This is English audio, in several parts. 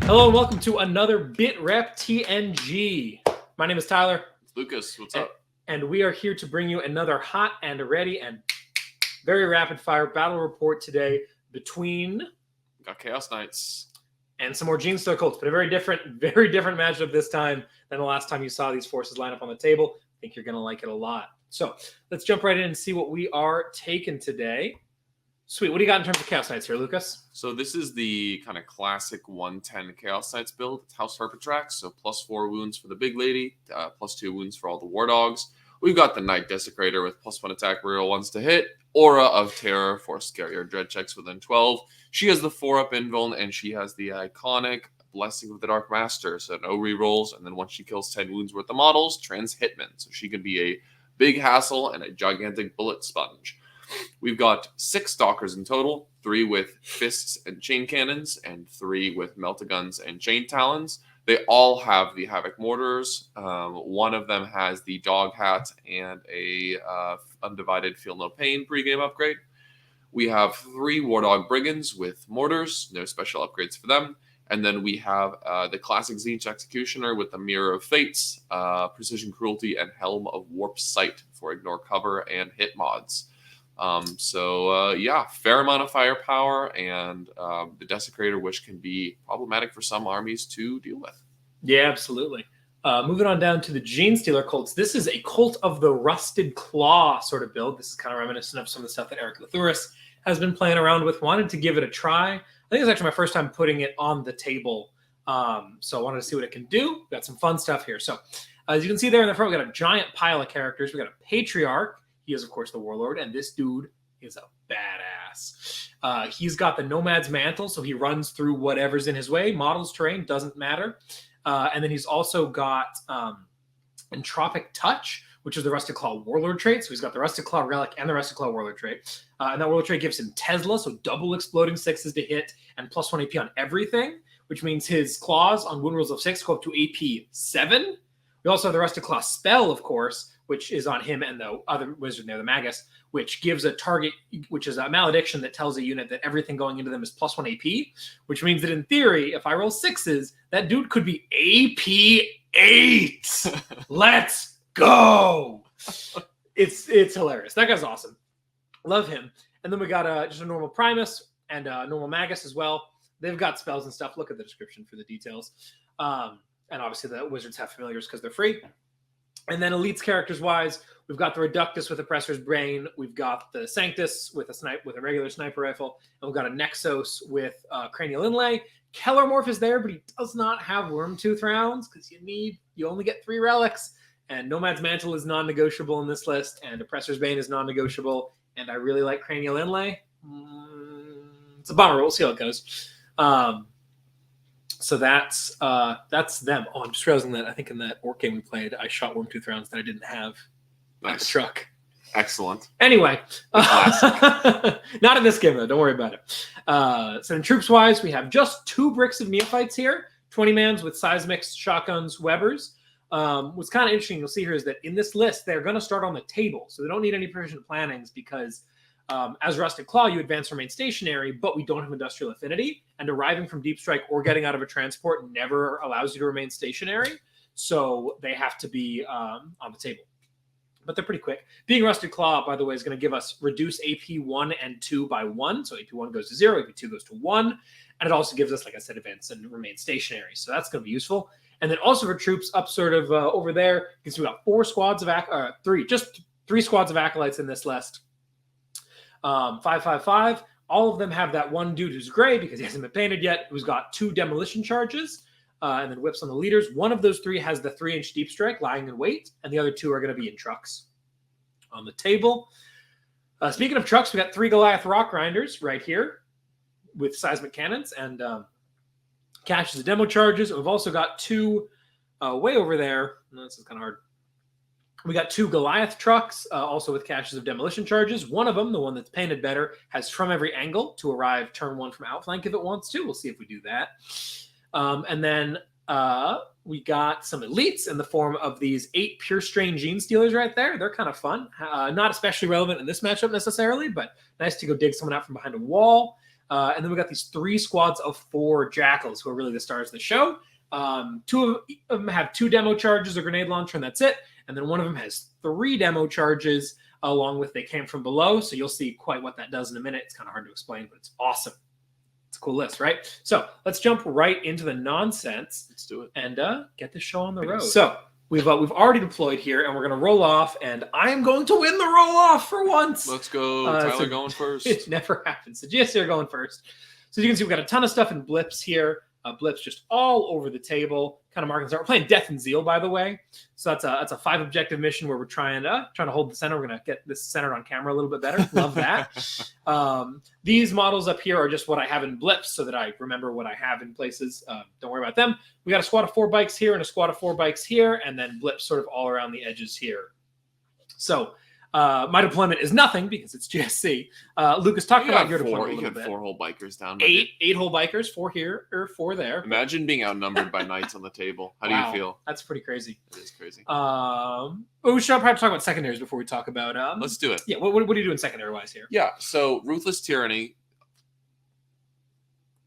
Hello and welcome to another BITREP TNG. My name is Tyler. It's Lucas. What's up? And we are here to bring you another hot and ready and very rapid fire battle report today between... We got Chaos Knights. And some more Genestealer cults, but a very different matchup this time than the last time you saw these forces line up on the table. I think you're going to like it a lot. So let's jump right in and see what we are taking today. Sweet. What do you got in terms of Chaos Knights here, Lucas? So this is the kind of classic 110 Chaos Knights build. It's House Herpatrax, so +4 wounds for the big lady, +2 wounds for all the war dogs. We've got the Knight Desecrator with +1 attack, reroll 1s to hit. Aura of Terror for scary or dread checks within 12. She has the 4-up invuln, and she has the iconic Blessing of the Dark Master, so no rerolls, and then once she kills 10 wounds worth of models, trans Hitman. So she can be a big hassle and a gigantic bullet sponge. We've got 6 Stalkers in total, 3 with fists and chain cannons, and 3 with melta guns and chain talons. They all have the havoc mortars. One of them has the dog hat and a undivided feel no pain pregame upgrade. We have 3 Wardog Brigands with mortars, no special upgrades for them. And then we have the classic Zinch Executioner with the Mirror of Fates, Precision Cruelty, and Helm of Warpsight for ignore cover and hit mods. Yeah, fair amount of firepower, and the Desecrator, which can be problematic for some armies to deal with. Yeah, absolutely. Moving on down to the Genestealer cults. This is a Cult of the Rusted Claw sort of build. This is kind of reminiscent of some of the stuff that Eric Lathuris has been playing around with. Wanted to give it a try. I think it's actually my first time putting it on the table. So I wanted to see what it can do. Got some fun stuff here. So as you can see there in the front, we got a giant pile of characters. We got a Patriarch. He is, of course, the Warlord, and this dude is a badass. He's got the Nomad's Mantle, so he runs through whatever's in his way. Models, terrain, doesn't matter. And then he's also got Entropic Touch, which is the Rusted Claw Warlord trait. So he's got the Rusted Claw Relic and the Rusted Claw Warlord trait. And that Warlord trait gives him Tesla, so double exploding 6s to hit and +1 AP on everything, which means his claws on wound rolls of 6 go up to AP 7. We also have the Rusted Claw Spell, of course, which is on him and the other wizard there, the Magus, which gives a target, which is a malediction that tells a unit that everything going into them is +1 AP, which means that in theory, if I roll 6s, that dude could be AP 8. Let's go. It's hilarious. That guy's awesome. Love him. And then we got just a normal Primus and a normal Magus as well. They've got spells and stuff. Look at the description for the details. And obviously the wizards have familiars because they're free. And then elites characters-wise, we've got the Reductus with Oppressor's Brain. We've got the Sanctus with a regular sniper rifle. And we've got a Nexos with Cranial Inlay. Kellermorph is there, but he does not have Wormtooth rounds because you only get 3 relics. And Nomad's Mantle is non-negotiable in this list. And Oppressor's Bane is non-negotiable. And I really like Cranial Inlay. It's a bummer. We'll see how it goes. So that's them. Oh, I'm just realizing that I think in that Orc game we played, I shot Wormtooth rounds that I didn't have at the truck. Excellent. Anyway, not in this game though. Don't worry about it. So in troops-wise, we have just 2 bricks of Neophytes here, 20 mans with seismics, shotguns, Webbers. What's kind of interesting you'll see here is that in this list, they're going to start on the table. So they don't need any proficient plannings because as Rusted Claw, you advance remain stationary, but we don't have industrial affinity. And arriving from Deep Strike or getting out of a transport never allows you to remain stationary. So they have to be on the table. But they're pretty quick. Being Rusted Claw, by the way, is going to give us reduce AP 1 and 2 by 1. So AP 1 goes to 0, AP 2 goes to 1. And it also gives us, like I said, advance and remain stationary. So that's going to be useful. And then also for troops up sort of over there, you can see we got 3 squads of Acolytes in this list. 555. All of them have that one dude who's gray because he hasn't been painted yet, who's got 2 demolition charges and then whips on the leaders. One of those 3 has the 3-inch deep strike lying in wait, and the other 2 are going to be in trucks on the table. Speaking of trucks, we got 3 Goliath rock grinders right here with seismic cannons and caches of demo charges. We've also got 2 way over there. This is kind of hard. We got 2 Goliath trucks, also with caches of demolition charges. One of them, the one that's painted better, has from every angle to arrive turn 1 from outflank if it wants to. We'll see if we do that. And then we got some elites in the form of these 8 Purestrain Genestealers right there. They're kind of fun. Not especially relevant in this matchup necessarily, but nice to go dig someone out from behind a wall. And then we got these 3 squads of 4 jackals, who are really the stars of the show. 2 of them have 2 demo charges or grenade launcher, and that's it. And then one of them has 3 demo charges, along with they came from below. So you'll see quite what that does in a minute. It's kind of hard to explain, but it's awesome. It's a cool list, right? So let's jump right into the nonsense. Let's do it. And get the show on the road. So we've already deployed here, and we're going to roll off, and I am going to win the roll off for once. Let's go. Tyler going first. It never happens. So GSC are going first. So you can see we've got a ton of stuff in blips here. Blips just all over the table, kind of marking. We're playing Death and Zeal, by the way. So that's a 5 objective mission where we're trying to hold the center. We're going to get this centered on camera a little bit better. Love that. These models up here are just what I have in blips, so that I remember what I have in places. Don't worry about them. We got a squad of 4 bikes here and a squad of 4 bikes here, and then blips sort of all around the edges here. So my deployment is nothing because it's GSC. Lucas, talk about your deployment a little bit. 4 whole bikers down. 8 whole bikers, 4 here or 4 there. Imagine being outnumbered by knights on the table. How do you feel? That's pretty crazy. It is crazy. We should probably talk about secondaries before we talk about. Let's do it. Yeah. What are you doing secondary wise here? Yeah. So Ruthless Tyranny.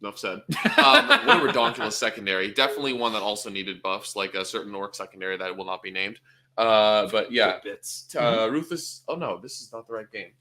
Enough said. What a redonkulous secondary. Definitely one that also needed buffs, like a certain orc secondary that will not be named. But yeah, Ruthless. Oh no, this is not the right game.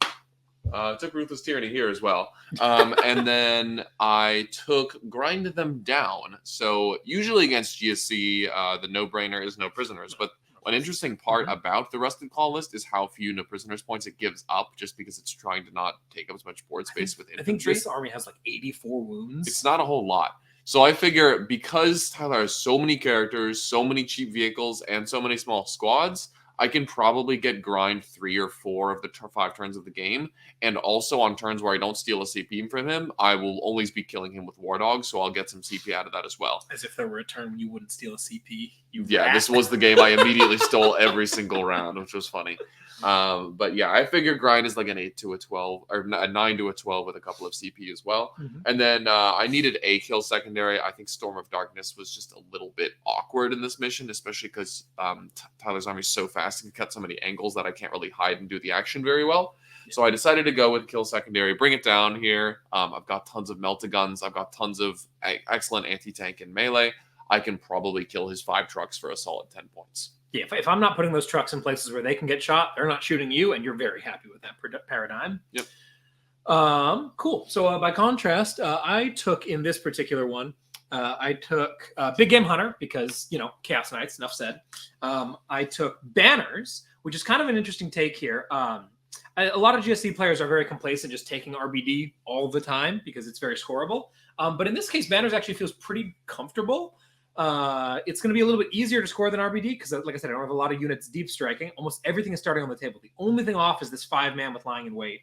Took Ruthless Tyranny here as well. And then I took Grind Them Down. So usually against GSC, the no-brainer is no prisoners. But an interesting part about the Rusted Claw list is how few no prisoners points it gives up, just because it's trying to not take up as much board space with infantry. I think this army has like 84 wounds. It's not a whole lot. So I figure because Tyler has so many characters, so many cheap vehicles, and so many small squads, I can probably get grind 3 or 4 of the 5 turns of the game. And also on turns where I don't steal a CP from him, I will always be killing him with War Dogs, so I'll get some CP out of that as well. As if there were a turn when you wouldn't steal a CP. This was the game I immediately stole every single round, which was funny. But yeah, I figure grind is like an 8 to a 12, or a 9 to a 12 with a couple of CP as well. And then I needed a kill secondary. I think Storm of Darkness was just a little bit awkward in this mission, especially because Tyler's army is so fast and can cut so many angles that I can't really hide and do the action very well. So I decided to go with kill secondary, bring it down here. I've got tons of melta guns. I've got tons of excellent anti-tank and melee. I can probably kill his 5 trucks for a solid 10 points. Yeah, if I'm not putting those trucks in places where they can get shot, they're not shooting you, and you're very happy with that paradigm. Yep. Cool. So by contrast, I took in this particular one, I took Big Game Hunter because, Chaos Knights, enough said. I took Banners, which is kind of an interesting take here. A lot of GSC players are very complacent just taking RBD all the time because it's very scoreable. But in this case, Banners actually feels pretty comfortable. It's going to be a little bit easier to score than RBD because, like I said, I don't have a lot of units deep striking. Almost everything is starting on the table. The only thing off is this 5-man with lying in wait.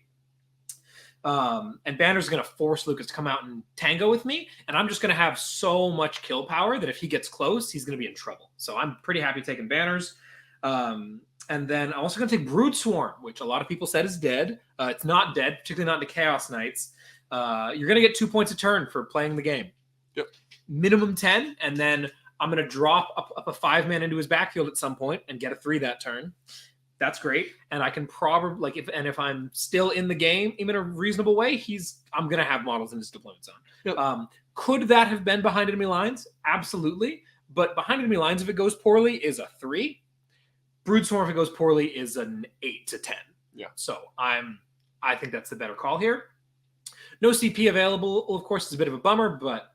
And Banner's going to force Lukas to come out and tango with me, and I'm just going to have so much kill power that if he gets close, he's going to be in trouble. So I'm pretty happy taking Banners. And then I'm also going to take Brood Swarm, which a lot of people said is dead. It's not dead, particularly not in the Chaos Knights. You're going to get 2 points a turn for playing the game. Yep. Minimum 10, and then I'm going to drop up a 5-man into his backfield at some point and get a 3 that turn. That's great. And I can probably, if I'm still in the game in a reasonable way, I'm going to have models in his deployment zone. Yep. Could that have been behind enemy lines? Absolutely. But behind enemy lines, if it goes poorly, is a 3. Brood Swarm, if it goes poorly, is an 8 to 10. Yeah. So I think that's the better call here. No CP available, of course, is a bit of a bummer, but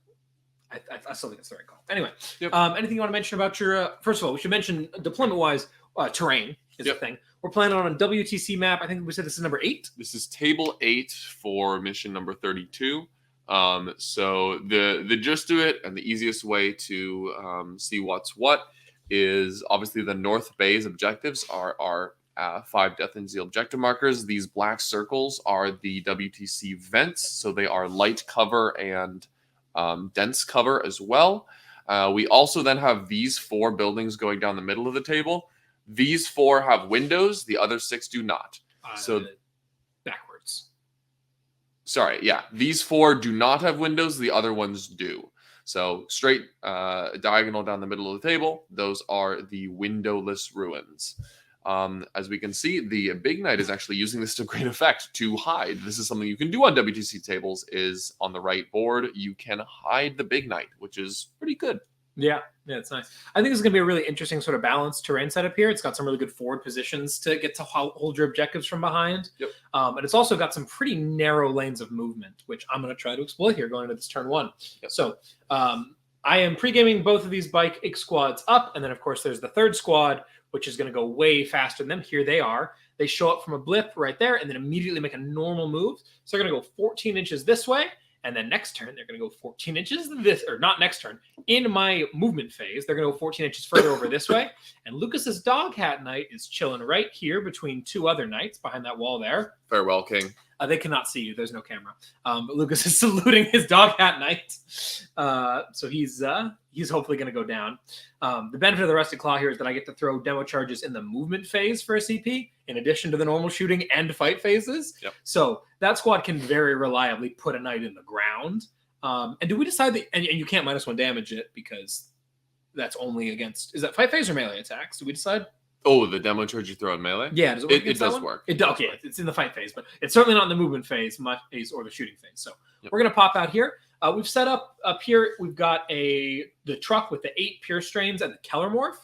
I still think it's the right call. Anyway, yep. Anything you want to mention about your? First of all, we should mention deployment-wise, terrain is a thing. We're playing on a WTC map. I think we said this is number 8. This is table 8 for mission number 32. So the gist of it and the easiest way to see what's what is obviously the North Bay's objectives are 5 Death and Zeal objective markers. These black circles are the WTC vents, so they are light cover and dense cover as well. We also then have these 4 buildings going down the middle of the table. These 4 have windows. The other 6 do not. So backwards. Sorry, yeah. These 4 do not have windows. The other ones do. So straight diagonal down the middle of the table. Those are the windowless ruins. As we can see, the Big Knight is actually using this to great effect to hide. This is something you can do on WTC tables, is on the right board, you can hide the Big Knight, which is pretty good. Yeah, it's nice. I think it's going to be a really interesting sort of balanced terrain setup here. It's got some really good forward positions to get to hold your objectives from behind. Yep. And it's also got some pretty narrow lanes of movement, which I'm going to try to exploit here going into this turn 1. Yep. So I am pre-gaming both of these bike squads up, and then, of course, there's the third squad, which is going to go way faster than them. Here they are. They show up from a blip right there and then immediately make a normal move. So they're going to go 14 inches this way. And then next turn, they're going to go 14 inches this, or not next turn. In my movement phase, they're going to go 14 inches further over this way. And Lucas's Dog Hat Knight is chilling right here between 2 other knights behind that wall there. Farewell, King. They cannot see you. There's no camera. But Lukas is saluting his Dog Hat Knight. So he's hopefully going to go down. The benefit of the Rusted Claw here is that I get to throw demo charges in the movement phase for a CP, in addition to the normal shooting and fight phases. Yep. So that squad can very reliably put a knight in the ground. And do we decide that, and you can't -1 damage it because that's only against, is that fight phase or melee attacks? Do we decide? Oh, the demo charge you throw in melee? Yeah, does it work? It does work. It does. Okay, it's in the fight phase, but it's certainly not in the movement phase or the shooting phase. So Yep. we're going to pop out here. We've set up here. We've got the truck with the 8 Purestrains and the Kellermorph.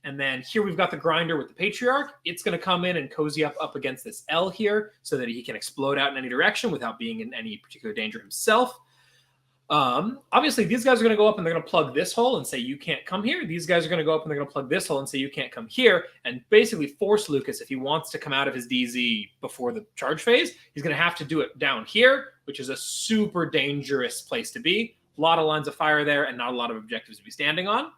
And then here we've got the grinder with the Patriarch. It's going to come in and cozy up against this L here so that he can explode out in any direction without being in any particular danger himself. Obviously, these guys are going to go up and they're going to plug this hole and say, you can't come here. These guys are going to go up and they're going to plug this hole and say, you can't come here, and basically force Lukas, if he wants to come out of his DZ before the charge phase, he's going to have to do it down here, which is a super dangerous place to be. A lot of lines of fire there and not a lot of objectives to be standing on.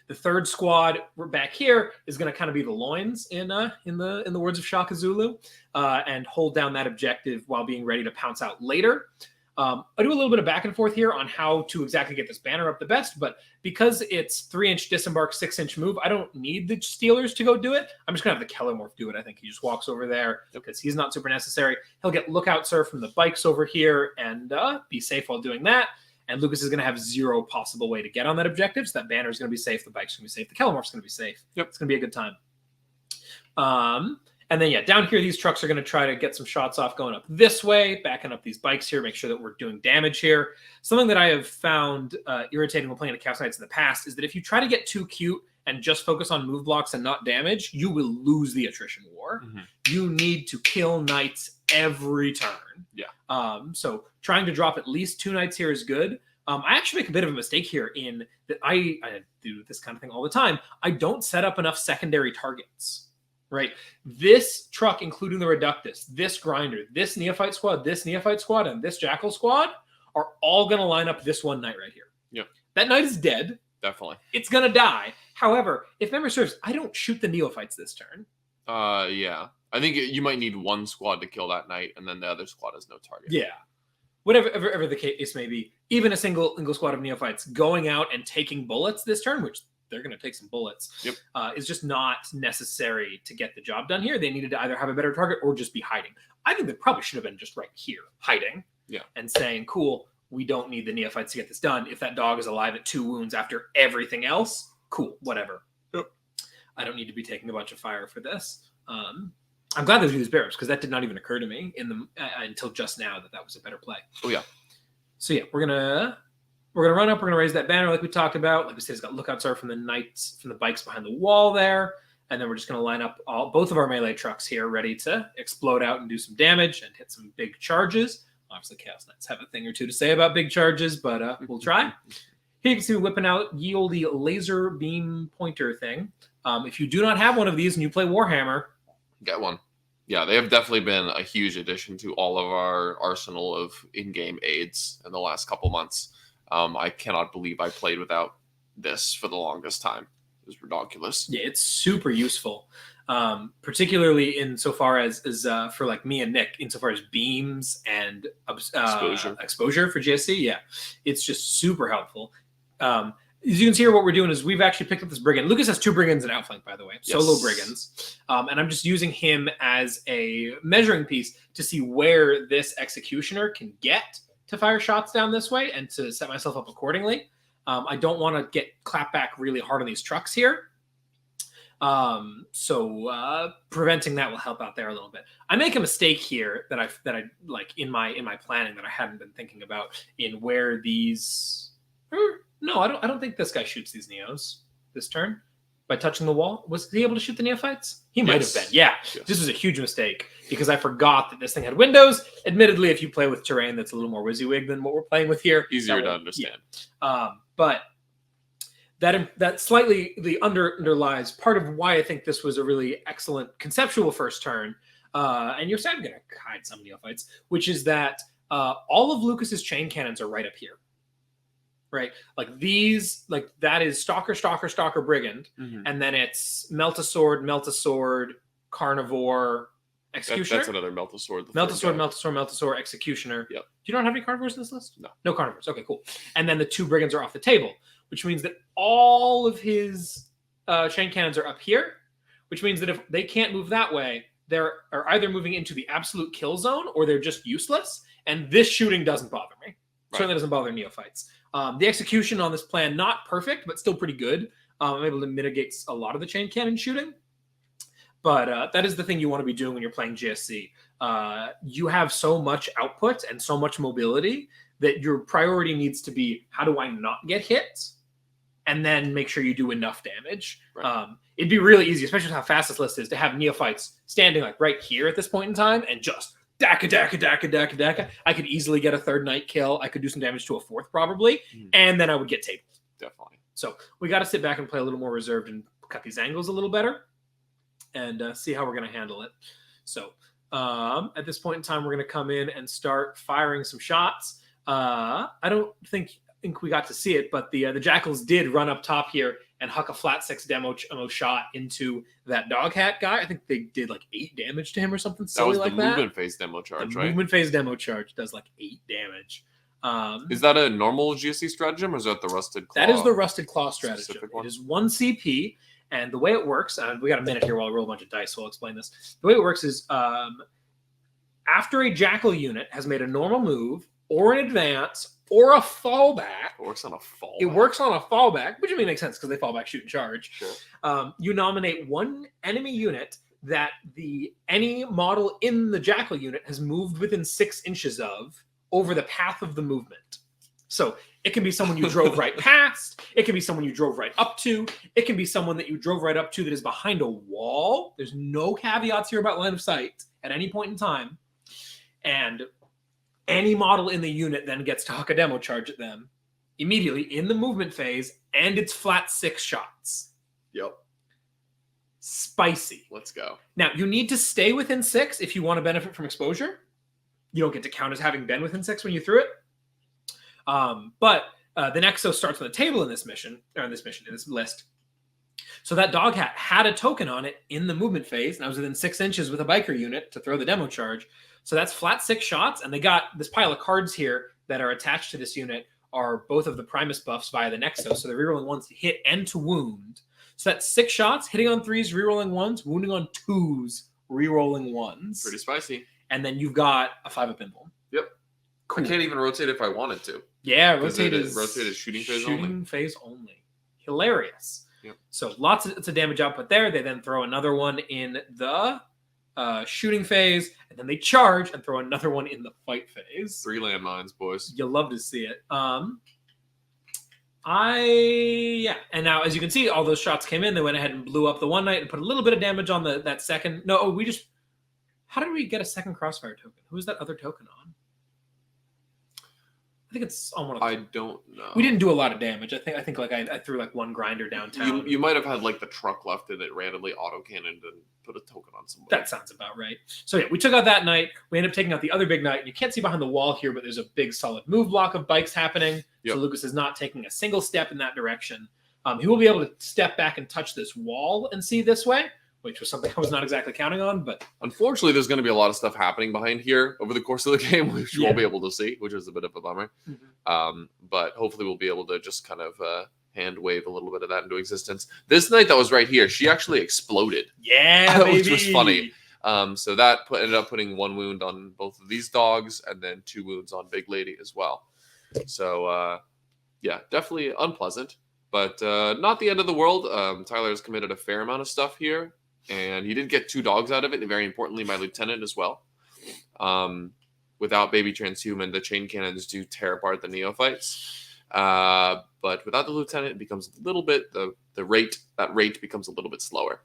The third squad, we're back here, is going to kind of be the loins in the words of Shaka Zulu, and hold down that objective while being ready to pounce out later. I do a little bit of back and forth here on how to exactly get this banner up the best, but because it's 3-inch disembark, 6-inch move, I don't need the Steelers to go do it. I'm just going to have the Kellermorph do it. I think he just walks over there because he's not super necessary. He'll get Lookout Surf from the bikes over here and be safe while doing that. And Lukas is going to have 0 possible way to get on that objective, so that banner is going to be safe, the bike's going to be safe, the Kellermorph's going to be safe. Yep. It's going to be a good time. And then, yeah, down here, these trucks are going to try to get some shots off going up this way, backing up these bikes here, make sure that we're doing damage here. Something that I have found irritating when playing the Chaos Knights in the past is that if you try to get too cute and just focus on move blocks and not damage, you will lose the attrition war. Mm-hmm. You need to kill knights every turn. Yeah. So trying to drop at least 2 knights here is good. I actually make a bit of a mistake here in that I do this kind of thing all the time. I don't set up enough secondary targets. Right, this truck, including the Reductus, this grinder, this Neophyte squad, and this Jackal squad are all going to line up this one knight right here. Yep. That knight is dead. Definitely. It's going to die. However, if memory serves, I don't shoot the Neophytes this turn. Yeah. I think you might need 1 squad to kill that knight, and then the other squad has no target. Yeah. Whatever the case may be, even a single squad of Neophytes going out and taking bullets this turn, which they're going to take some bullets, yep. Is just not necessary to get the job done here. They needed to either have a better target or just be hiding. I think they probably should have been just right here, hiding, and saying, cool, we don't need the Neophytes to get this done. If that dog is alive at 2 wounds after everything else, cool, whatever. Yep. I don't need to be taking a bunch of fire for this. I'm glad they do these barrels because that did not even occur to me until just now that was a better play. Oh, yeah. So, yeah, we're going to run up. We're going to raise that banner like we talked about. Like we said, it's got Lookouts are from the knights, from the bikes behind the wall there. And then we're just going to line up both of our melee trucks here ready to explode out and do some damage and hit some big charges. Obviously, Chaos Knights have a thing or two to say about big charges, but we'll try. Here you can see me whipping out ye olde laser beam pointer thing. If you do not have one of these and you play Warhammer, get one. Yeah, they have definitely been a huge addition to all of our arsenal of in-game aids in the last couple months. I cannot believe I played without this for the longest time. It was ridiculous. Yeah, it's super useful, particularly insofar as for like me and Nick, insofar as beams and exposure for GSC. Yeah, it's just super helpful. As you can see here, what we're doing is we've actually picked up this Brigand. Lukas has 2 Brigands in Outflank, by the way. Yes. Solo Brigands. And I'm just using him as a measuring piece to see where this Executioner can get to fire shots down this way and to set myself up accordingly. I don't want to get clapped back really hard on these trucks here. Preventing that will help out there a little bit. I make a mistake here that I like in my planning that I hadn't been thinking about in where these. No, I don't think this guy shoots these Neos this turn by touching the wall. Was he able to shoot the Neophytes? He might have been. Yeah, yes. This was a huge mistake because I forgot that this thing had windows. Admittedly, if you play with terrain that's a little more WYSIWYG than what we're playing with here, easier to understand. Yeah. But that slightly underlies part of why I think this was a really excellent conceptual first turn. And you're sadly going to hide some Neophytes, which is that all of Lukas's chain cannons are right up here. Right, like these, like that is Stalker, Brigand, and then it's melta sword, carnivore, executioner. That's another melta sword. Melta sword, executioner. Yep. Do you not have any carnivores in this list? No carnivores. Okay, cool. And then the 2 brigands are off the table, which means that all of his chain cannons are up here. Which means that if they can't move that way, they're either moving into the absolute kill zone or they're just useless. And this shooting doesn't bother me. Right. Certainly doesn't bother Neophytes. The execution on this plan, not perfect, but still pretty good. I'm able to mitigate a lot of the chain cannon shooting. But that is the thing you want to be doing when you're playing GSC. You have so much output and so much mobility that your priority needs to be, how do I not get hit? And then make sure you do enough damage. Right. It'd be really easy, especially with how fast this list is, to have Neophytes standing like right here at this point in time and just Daka. I could easily get a 3rd night kill. I could do some damage to a 4th probably, and then I would get tabled. Definitely. So we got to sit back and play a little more reserved and cut these angles a little better and see how we're going to handle it. So at this point in time, we're going to come in and start firing some shots. I don't think we got to see it, but the Jackals did run up top here and huck a flat 6 demo shot into that dog hat guy. I think they did like 8 damage to him or something silly like that. That was the movement phase demo charge, right? Movement phase demo charge does like 8 damage. Is that a normal GSC stratagem or is that the Rusted Claw? That is the Rusted Claw stratagem. It is 1 CP, and the way it works, and we got a minute here while I roll a bunch of dice, so I'll explain this. The way it works is after a Jackal unit has made a normal move or an advance or a fallback. It works on a fallback. It works on a fallback, which I mean makes sense because they fall back, shoot, and charge. Sure. You nominate 1 enemy unit that any model in the Jackal unit has moved within 6 inches of over the path of the movement. So it can be someone you drove right past. It can be someone you drove right up to. It can be someone that you drove right up to that is behind a wall. There's no caveats here about line of sight at any point in time. And any model in the unit then gets to huck a demo charge at them immediately in the movement phase, and it's flat 6 shots. Yep. Spicy. Let's go. Now, you need to stay within 6 if you want to benefit from exposure. You don't get to count as having been within 6 when you threw it. But the Nexo starts on the table in this list. So that dog hat had a token on it in the movement phase, and I was within 6 inches with a biker unit to throw the demo charge. So that's flat 6 shots, and they got this pile of cards here that are attached to this unit are both of the Primus buffs via the Nexo, so they're rerolling 1s to hit and to wound. So that's 6 shots, hitting on 3s, rerolling 1s, wounding on 2s, rerolling 1s. Pretty spicy. And then you've got a 5-up pinball. Yep. Cool. I can't even rotate if I wanted to. Yeah, rotate is shooting phase only. Hilarious. Yep. So lots of damage output there. They then throw another one in the shooting phase, and then they charge and throw another one in the fight phase. 3 landmines, boys. You'll love to see it. And now as you can see, all those shots came in. They went ahead and blew up the one night and put a little bit of damage on that second. How did we get a second crossfire token? Who is that other token on? I think it's on one of them. I don't know. We didn't do a lot of damage. I think like I threw like 1 grinder downtown. You might have had like the truck left and it randomly auto-cannoned and put a token on somebody. That sounds about right. So yeah, we took out that knight. We ended up taking out the other big knight. You can't see behind the wall here, but there's a big solid move block of bikes happening. Yep. So Lukas is not taking a single step in that direction. He will be able to step back and touch this wall and see this way, which was something I was not exactly counting on. But unfortunately, there's going to be a lot of stuff happening behind here over the course of the game, which you won't be able to see, which is a bit of a bummer. Mm-hmm. But hopefully we'll be able to just kind of hand wave a little bit of that into existence. This knight that was right here, she actually exploded. Yeah, which was funny. So that ended up putting 1 wound on both of these dogs and then 2 wounds on Big Lady as well. So, yeah, definitely unpleasant. but not the end of the world. Tyler has committed a fair amount of stuff here, and he did get 2 dogs out of it, and very importantly, my lieutenant as well. Without baby transhuman, the chain cannons do tear apart the Neophytes. But without the lieutenant, it becomes a little bit, that rate becomes a little bit slower.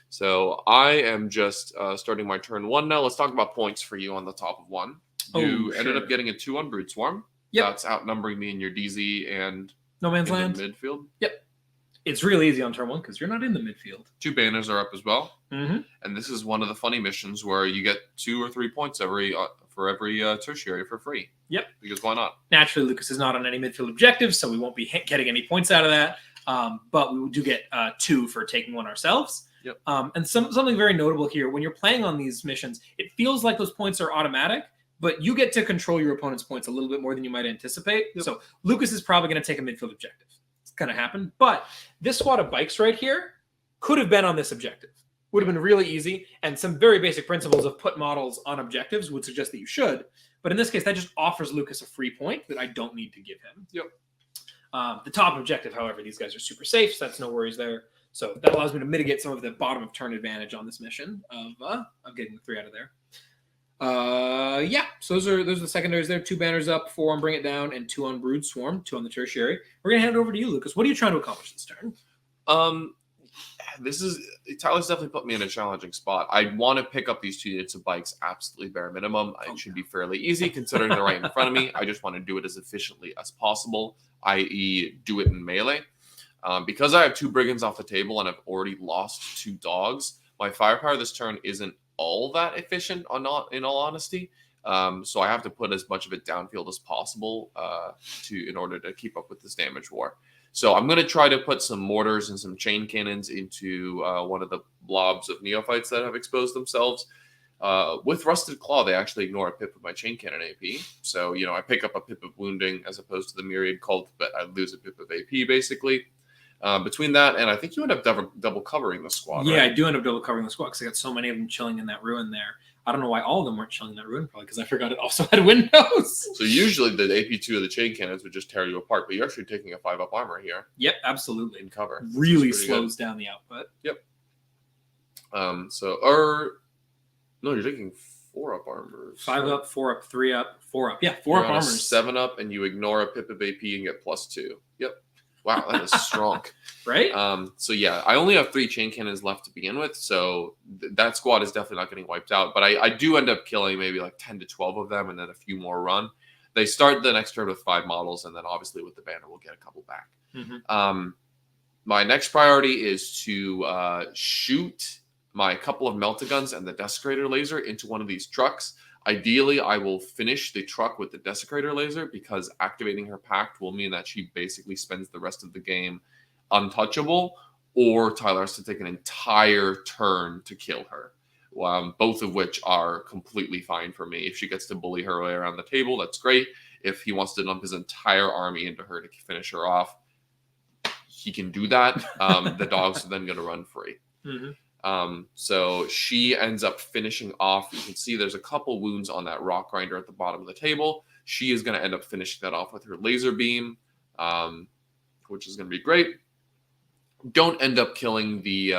So I am just starting my turn 1 now. Let's talk about points for you on the top of 1. You ended up getting a 2 on Brute Swarm. Yep. That's outnumbering me in your DZ and No Man's in Land. the midfield. Yep. It's really easy on turn 1 because you're not in the midfield. 2 banners are up as well. Mm-hmm. And this is one of the funny missions where you get 2 or 3 points for every tertiary for free. Yep. Because why not? Naturally, Lukas is not on any midfield objectives, so we won't be getting any points out of that. But we do get 2 for taking 1 ourselves. Yep. And something very notable here, when you're playing on these missions, it feels like those points are automatic, but you get to control your opponent's points a little bit more than you might anticipate. Yep. So Lukas is probably going to take a midfield objective. It's going to happen. But this squad of bikes right here could have been on this objective. Would have been really easy. And some very basic principles of put models on objectives would suggest that you should. But in this case, that just offers Lukas a free point that I don't need to give him. Yep. The top objective, however, these guys are super safe, so that's no worries there. So that allows me to mitigate some of the bottom of turn advantage on this mission of getting the 3 out of there. Yeah, so those are the secondaries there. 2 banners up, 4 on Bring It Down, and 2 on Brood Swarm, 2 on the tertiary. We're gonna hand it over to you, Lukas. What are you trying to accomplish this turn? Tyler's definitely put me in a challenging spot. I want to pick up these 2 units of bikes absolutely bare minimum. It should be fairly easy considering they're right in front of me. I just want to do it as efficiently as possible, i.e. do it in melee. Because I have 2 brigands off the table and I've already lost 2 dogs, my firepower this turn isn't all that efficient, in all honesty. So I have to put as much of it downfield as possible in order to keep up with this damage war. So I'm going to try to put some mortars and some chain cannons into one of the blobs of Neophytes that have exposed themselves. With Rusted Claw, they actually ignore a pip of my chain cannon AP. So, I pick up a pip of wounding as opposed to the Myriad Cult, but I lose a pip of AP, basically. Between that, and I think you end up double covering the squad, Yeah, right? I do end up double covering the squad because I got so many of them chilling in that ruin there. I don't know why all of them weren't chilling in that ruin, probably because I forgot it also had windows. So usually the AP2 of the chain cannons would just tear you apart, but you're actually taking a 5-up armor here. Yep, absolutely. In cover. Really slows down the output. Yep. No, you're taking 4-up armors. 5-up, 4-up, 3-up, 4-up. Yeah, 4-up armors. 7-up, and you ignore a pip of AP and get +2. Yep. Wow, that is strong. Right? So yeah, I only have 3 chain cannons left to begin with, so that squad is definitely not getting wiped out. But I do end up killing maybe like 10 to 12 of them, and then a few more run. They start the next turn with 5 models, and then obviously with the banner, we'll get a couple back. Mm-hmm. My next priority is to shoot my couple of melta guns and the Desecrator laser into one of these trucks. Ideally, I will finish the truck with the Desecrator laser because activating her pact will mean that she basically spends the rest of the game untouchable, or Tyler has to take an entire turn to kill her, both of which are completely fine for me. If she gets to bully her way around the table, that's great. If he wants to dump his entire army into her to finish her off, he can do that. The dogs are then going to run free. Mm-hmm. So she ends up finishing off. You can see there's a couple wounds on that rock grinder at the bottom of the table. She is going to end up finishing that off with her laser beam, which is going to be great. Don't end up killing the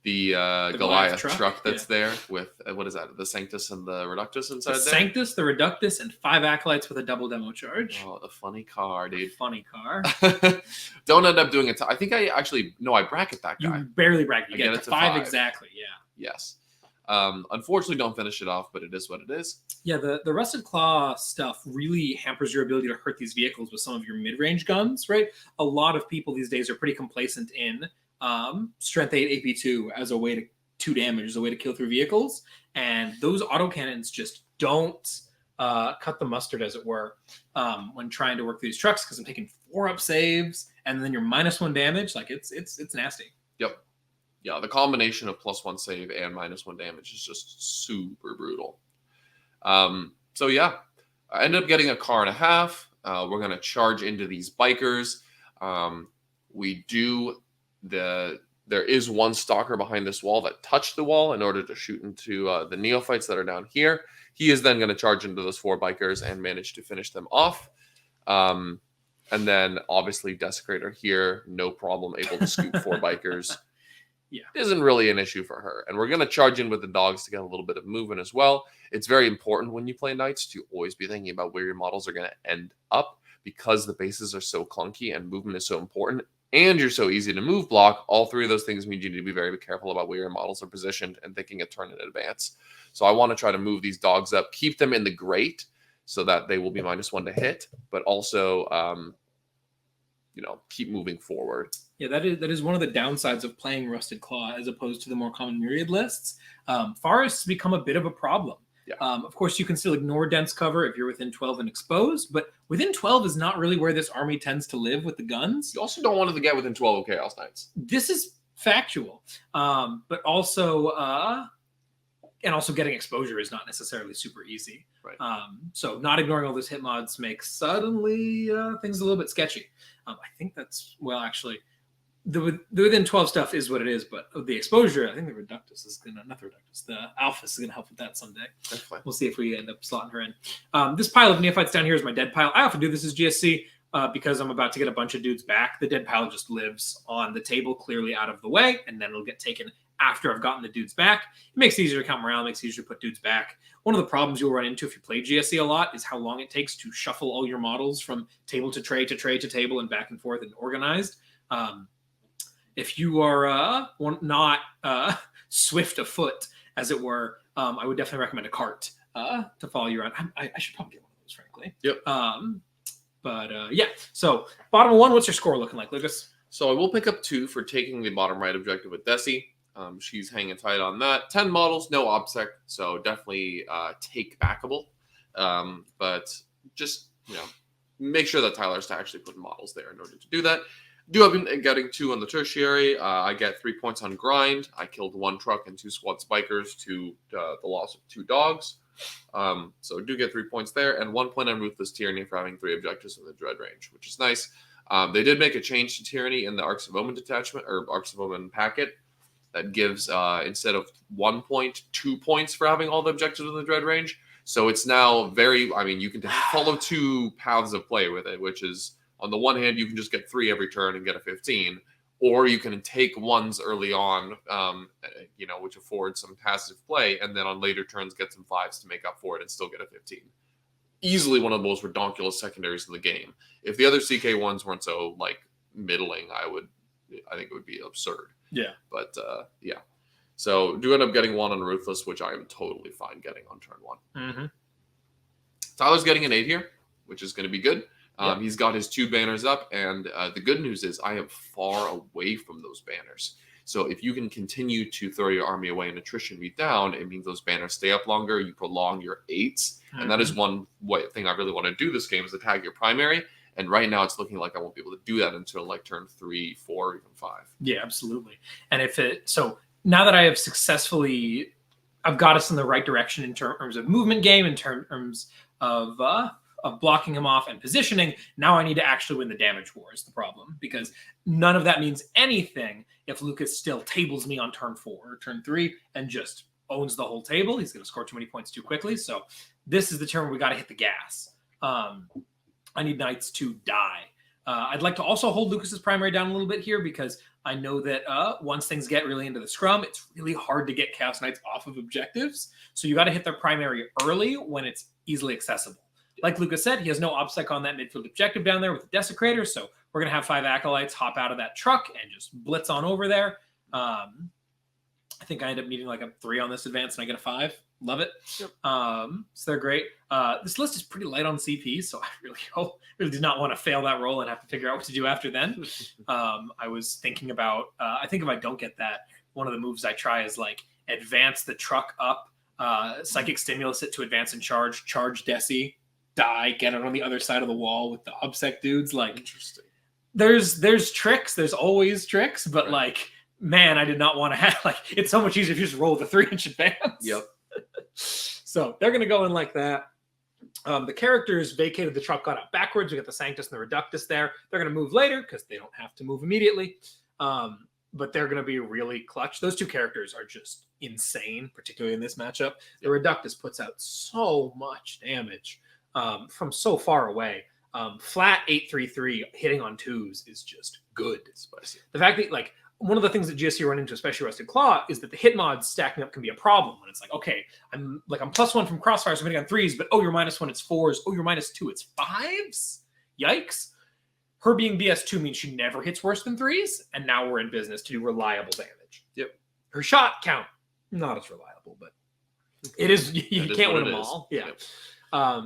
Goliath truck that's there with, what is that? The Sanctus and the Reductus inside there? Sanctus, the Reductus, and 5 Acolytes with a double demo charge. Oh, the funny car, dude. Funny car. Don't end up doing it. I think I bracket that guy. You barely bracket. You get it to 5 exactly, yeah. Yes. Unfortunately, don't finish it off, but it is what it is. Yeah, the Rusted Claw stuff really hampers your ability to hurt these vehicles with some of your mid-range guns, right? A lot of people these days are pretty complacent in Strength 8 AP2 as a way to 2 damage, as a way to kill through vehicles. And those autocannons just don't cut the mustard, as it were, when trying to work through these trucks, because I'm taking 4-up saves, and then you're -1 damage. Like, it's nasty. Yep. Yeah, the combination of +1 save and -1 damage is just super brutal. So yeah, I ended up getting a car and a half. We're going to charge into these bikers. There is one stalker behind this wall that touched the wall in order to shoot into the Neophytes that are down here. He is then going to charge into those 4 bikers and manage to finish them off. And then obviously Desecrator here, no problem, able to scoop 4 bikers. Yeah. Isn't really an issue for her. And we're going to charge in with the dogs to get a little bit of movement as well. It's very important when you play Knights to always be thinking about where your models are going to end up, because the bases are so clunky and movement is so important. And you're so easy to move block. All 3 of those things mean you need to be very careful about where your models are positioned and thinking a turn in advance. So I want to try to move these dogs up, keep them in the grate so that they will be -1 to hit, but also, keep moving forward. Yeah, that is one of the downsides of playing Rusted Claw as opposed to the more common Myriad lists. Forests become a bit of a problem. Yeah. Of course, you can still ignore dense cover if you're within 12 and exposed, but within 12 is not really where this army tends to live with the guns. You also don't want it to get within 12 of Chaos Knights. This is factual, but also getting exposure is not necessarily super easy. Right. So not ignoring all those hit mods makes suddenly things a little bit sketchy. I think that's, well, actually, the within 12 stuff is what it is, but the exposure, I think the Reductus is going to, not the Reductus, the Alphys is going to help with that someday. Definitely. We'll see if we end up slotting her in. This pile of Neophytes down here is my dead pile. I often do this as GSC because I'm about to get a bunch of dudes back. The dead pile just lives on the table clearly out of the way, and then it'll get taken after I've gotten the dudes back. It makes it easier to count morale, makes it easier to put dudes back. One of the problems you'll run into if you play GSC a lot is how long it takes to shuffle all your models from table to tray to tray to table and back and forth and organized. If you are not swift of foot, as it were, I would definitely recommend a cart to follow you around. I should probably get one of those, frankly. Yep. Yeah. So bottom 1, what's your score looking like, Lucas? So I will pick up 2 for taking the bottom right objective with Desi. She's hanging tight on that. 10 models, no obsec, so definitely take backable. But just, make sure that Tyler's to actually put models there in order to do that. Do have been getting 2 on the tertiary. I get 3 points on grind. I killed 1 truck and 2 squad spikers to the loss of 2 dogs. So do get 3 points there, and 1 point on Ruthless Tyranny for having 3 objectives in the dread range, which is nice. They did make a change to Tyranny in the Arks of Omen detachment, or Arks of Omen packet, that gives, instead of 1 point, 2 points for having all the objectives in the dread range. So it's now you can follow 2 paths of play with it, which is, on the one hand, you can just get 3 every turn and get a 15, or you can take 1s early on, which affords some passive play, and then on later turns get some 5s to make up for it and still get a 15. Easily one of the most redonkulous secondaries in the game. If the other CK1s weren't so, middling, I think it would be absurd. Yeah. But, yeah. So do end up getting 1 on Ruthless, which I am totally fine getting on turn 1. Mm-hmm. Tyler's getting an 8 here, which is going to be good. Yep. He's got his 2 banners up, and the good news is I am far away from those banners. So if you can continue to throw your army away and attrition me down, it means those banners stay up longer, you prolong your 8s, and that is one thing I really want to do this game is attack your primary, and right now it's looking like I won't be able to do that until turn 3, 4, even 5. Yeah, absolutely. And so now that I have successfully, I've got us in the right direction in terms of movement game, in terms of blocking him off and positioning. Now I need to actually win the damage war is the problem, because none of that means anything if Lukas still tables me on turn 4 or turn 3 and just owns the whole table. He's going to score too many points too quickly. So this is the turn where we got to hit the gas. I need Knights to die. I'd like to also hold Lucas's primary down a little bit here, because I know that once things get really into the scrum, it's really hard to get Chaos Knights off of objectives. So you got to hit their primary early when it's easily accessible. Like Lukas said, he has no obsec on that midfield objective down there with the Desecrator, so we're going to have 5 Acolytes hop out of that truck and just blitz on over there. I think I end up needing a 3 on this advance, and I get a 5. Love it. Yep. So they're great. This list is pretty light on CP, so I really did not want to fail that roll and have to figure out what to do after then. I was thinking about, I think if I don't get that, one of the moves I try is advance the truck up, Psychic Stimulus it to advance and charge Desi, die, get it on the other side of the wall with the obsec dudes. Interesting. There's tricks. There's always tricks, but right. Man, I did not want to have it's so much easier if you just roll the 3-inch advance. Yep. So they're gonna go in like that. The characters vacated the truck, got out backwards. We got the Sanctus and the Reductus there. They're gonna move later because they don't have to move immediately. But they're gonna be really clutch. Those 2 characters are just insane, particularly in this matchup. The Reductus puts out so much damage from so far away. Flat 8-3-3 hitting on 2s is just good. Spicy. The fact that, like, one of the things that GSC run into, especially Rusted Claw, is that the hit mods stacking up can be a problem. When it's like, okay, I'm +1 from crossfire, so I'm hitting on 3s, but oh, you're -1, it's 4s. Oh, you're -2, it's 5s. Yikes. Her being BS2 means she never hits worse than 3s, and now we're in business to do reliable damage. Yep. Her shot count, not as reliable, but it is. You can't win them all. Yeah. Yep.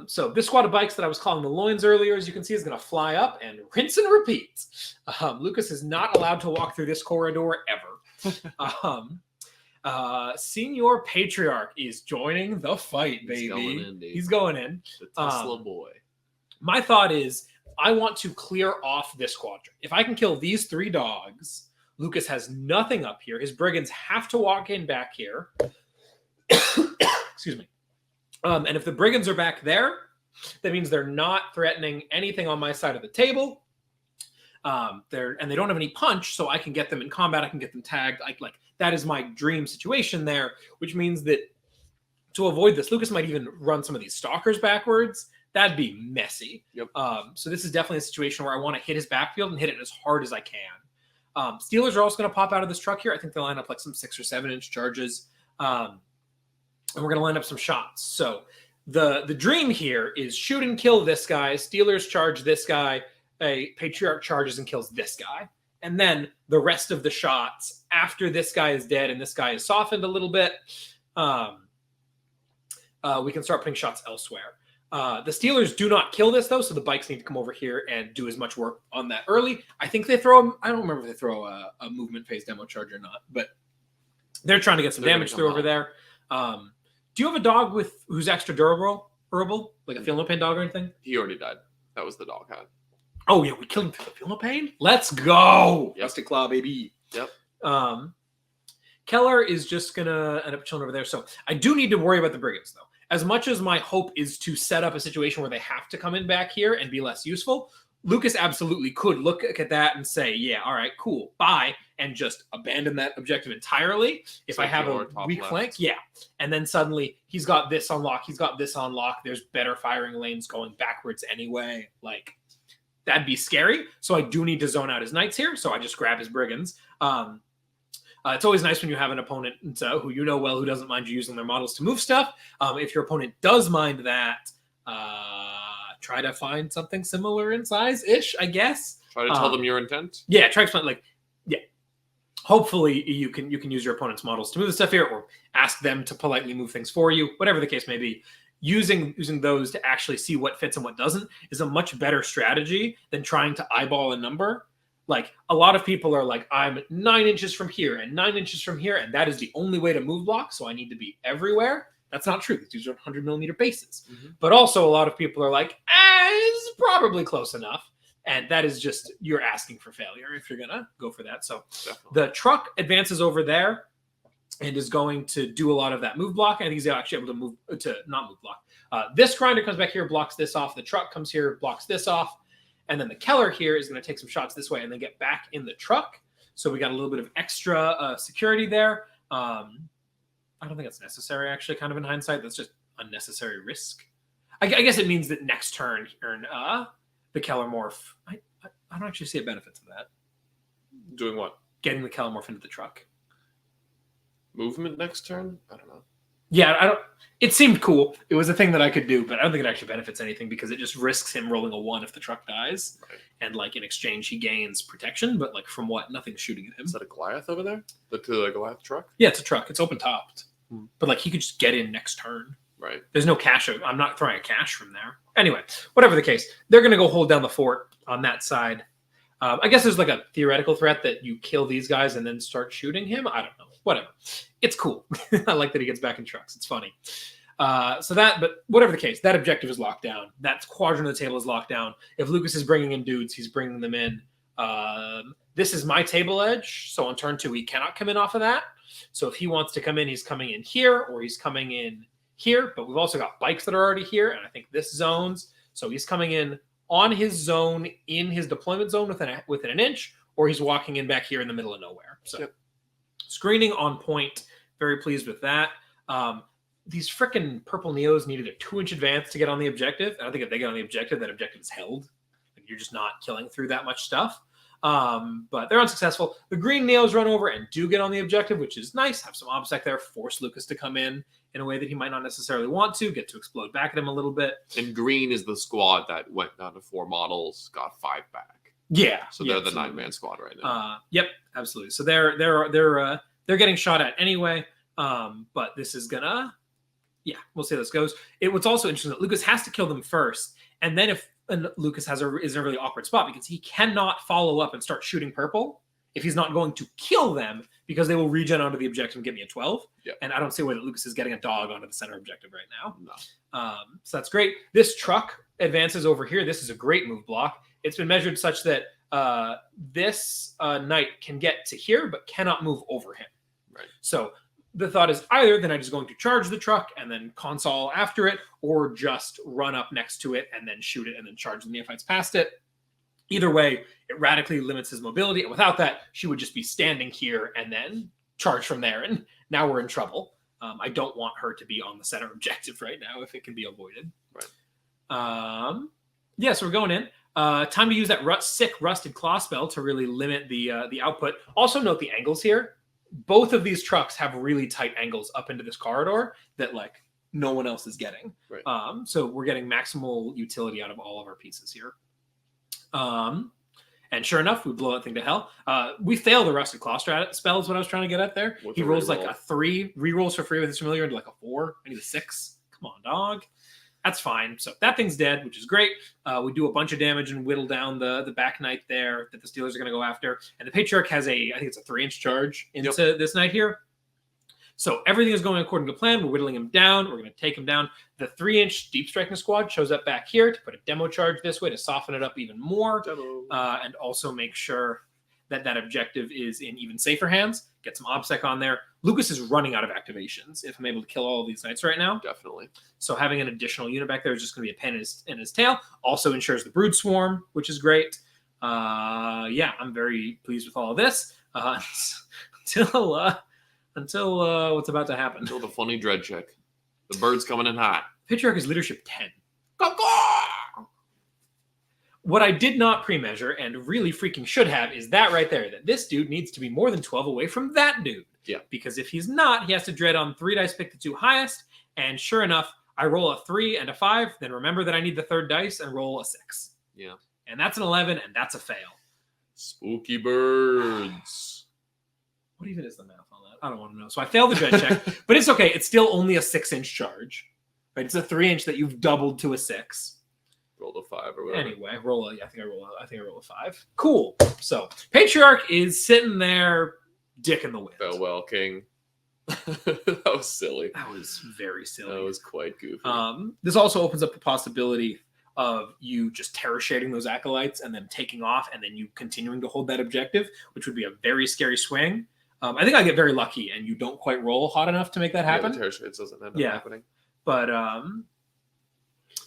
So this squad of bikes that I was calling the loins earlier, as you can see, is going to fly up and rinse and repeat. Lukas is not allowed to walk through this corridor ever. Senior Patriarch is joining the fight, baby. He's going in. The Tesla boy. My thought is, I want to clear off this quadrant. If I can kill these 3 dogs, Lukas has nothing up here. His brigands have to walk in back here. Excuse me. And if the brigands are back there, that means they're not threatening anything on my side of the table. And they don't have any punch, so I can get them in combat. I can get them tagged. Like that is my dream situation there, which means that to avoid this, Lukas might even run some of these stalkers backwards. That'd be messy. Yep. So this is definitely a situation where I want to hit his backfield and hit it as hard as I can. Steelers are also going to pop out of this truck here. I think they line up like some 6 or 7 inch charges. And we're going to line up some shots. So the dream here is shoot and kill this guy. Steelers charge this guy. A Patriarch charges and kills this guy. And then the rest of the shots after this guy is dead and this guy is softened a little bit, we can start putting shots elsewhere. The Steelers do not kill this, though, so the bikes need to come over here and do as much work on that early. I think they throw, I don't remember if they throw a movement phase demo charge or not, but they're trying to get some damage through over there. Do you have a dog who's extra durable, like a feel no pain dog or anything? He already died. That was the dog had. Oh, yeah, we killed him through the feel no pain? Let's go! Yep. Rusted Claw, baby. Yep. Keller is just going to end up chilling over there. So I do need to worry about the brigands, though. As much as my hope is to set up a situation where they have to come in back here and be less useful, Lukas absolutely could look at that and say, yeah, all right, cool, bye, and just abandon that objective entirely. If I have a weak flank, yeah. And then suddenly he's got this on lock, he's got this on lock, there's better firing lanes going backwards anyway. Like, that'd be scary. So I do need to zone out his knights here, so I just grab his brigands. It's always nice when you have an opponent who you know well, who doesn't mind you using their models to move stuff. If your opponent does mind that, try to find something similar in size-ish, I guess. Try to tell them your intent. Yeah, try to explain, yeah. Hopefully you can use your opponent's models to move the stuff here, or ask them to politely move things for you, whatever the case may be. Using those to actually see what fits and what doesn't is a much better strategy than trying to eyeball a number. Like, a lot of people are like, I'm 9 inches from here and 9 inches from here, and that is the only way to move block, so I need to be everywhere. That's not true. These are 100 millimeter bases. Mm-hmm. But also, a lot of people are like, it's probably close enough. And that is just, you're asking for failure if you're going to go for that. So definitely. The truck advances over there and is going to do a lot of that move block. I think he's actually able to move, to not move block. This grinder comes back here, blocks this off. The truck comes here, blocks this off. And then the Keller here is going to take some shots this way and then get back in the truck. So we got a little bit of extra security there. I don't think that's necessary, actually, kind of in hindsight. That's just unnecessary risk. I guess it means that next turn, the Keller morph. I don't actually see a benefit to that. Doing what? Getting the Keller morph into the truck. Movement next turn? I don't know. Yeah, I don't. It seemed cool. It was a thing that I could do, but I don't think it actually benefits anything because it just risks him rolling a 1 if the truck dies. Right. And, like, in exchange, he gains protection, but, like, from what? Nothing's shooting at him. Is that a Goliath over there? The Goliath truck? Yeah, it's a truck. It's open-topped. But, like, he could just get in next turn. Right. There's no cash. I'm not throwing a cash from there. Anyway, whatever the case, they're going to go hold down the fort on that side. I guess there's, like, a theoretical threat that you kill these guys and then start shooting him. I don't know. Whatever. It's cool. I like that he gets back in trucks. It's funny. But whatever the case, that objective is locked down. That quadrant of the table is locked down. If Lukas is bringing in dudes, he's bringing them in. This is my table edge. So on turn 2, he cannot come in off of that. So if he wants to come in, he's coming in here or he's coming in here. But we've also got bikes that are already here. And I think this zones. So he's coming in on his zone, in his deployment zone within an inch, or he's walking in back here in the middle of nowhere. So yep. Screening on point. Very pleased with that. These frickin' purple Neos needed a 2-inch advance to get on the objective. And I think if they get on the objective, that objective is held. you're just not killing through that much stuff. But they're unsuccessful. The green Neos run over and do get on the objective, which is nice. Have some obsec there, force Lukas to come in a way that he might not necessarily want to, get to explode back at him a little bit. And green is the squad that went down to 4 models, got 5 back. Yeah. So they're the 9-man squad right now. Yep, absolutely. So they're getting shot at anyway. But this is gonna, we'll see how this goes. What's also interesting that Lukas has to kill them first, and then if Lukas is in a really awkward spot because he cannot follow up and start shooting purple if he's not going to kill them, because they will regen onto the objective and get me a 12. Yep. And I don't see why Lukas is getting a dog onto the center objective right now. No. So that's great. This truck advances over here. This is a great move block. It's been measured such that this knight can get to here but cannot move over him. Right. So the thought is either the knight is going to charge the truck and then console after it, or just run up next to it and then shoot it and then charge the Neophytes past it. Either way, it radically limits his mobility. And without that, she would just be standing here and then charge from there. And now we're in trouble. I don't want her to be on the center objective right now if it can be avoided. Right. So we're going in. Time to use that sick rusted claw spell to really limit the output. Also note the angles here. Both of these trucks have really tight angles up into this corridor that like no one else is getting. Right. So we're getting maximal utility out of all of our pieces here. And sure enough, we blow that thing to hell. We fail the rusted claw spell is what I was trying to get at there. He rolls like a 3, re-rolls for free with his familiar into like a 4. I need a 6. Come on, dog. That's fine. So that thing's dead, which is great. We do a bunch of damage and whittle down the back knight there that the Steelers are going to go after. And the Patriarch has I think it's a 3-inch charge into this knight here. So everything is going according to plan. We're whittling him down. We're going to take him down. The 3-inch deep striking squad shows up back here to put a demo charge this way to soften it up even more. And also make sure that objective is in even safer hands. Get some obsec on there. Lukas is running out of activations if I'm able to kill all of these knights right now. Definitely. So having an additional unit back there is just going to be a pain in his tail. Also ensures the brood swarm, which is great. I'm very pleased with all of this. Until what's about to happen. Until the funny dread check. The bird's coming in hot. Patriarch is leadership 10. What I did not pre-measure and really freaking should have is that right there, that this dude needs to be more than 12 away from that dude. Yeah. Because if he's not, he has to dread on 3 dice, pick the 2 highest. And sure enough, I roll a 3 and a 5. Then remember that I need the 3rd dice and roll a 6. Yeah. And that's an 11, and that's a fail. Spooky birds. What even is the math on that? I don't want to know. So I failed the dread check, but it's okay. It's still only a 6-inch charge. Right? It's a 3-inch that you've doubled to a 6. Rolled a 5 or whatever. Anyway, I think I roll a 5. Cool. So Patriarch is sitting there, dick in the wind. Farewell, King. That was silly. That was very silly. That was quite goofy. This also opens up the possibility of you just terror shading those acolytes and then taking off and then you continuing to hold that objective, which would be a very scary swing. I think I get very lucky and you don't quite roll hot enough to make that happen. The terror shades doesn't end up happening. But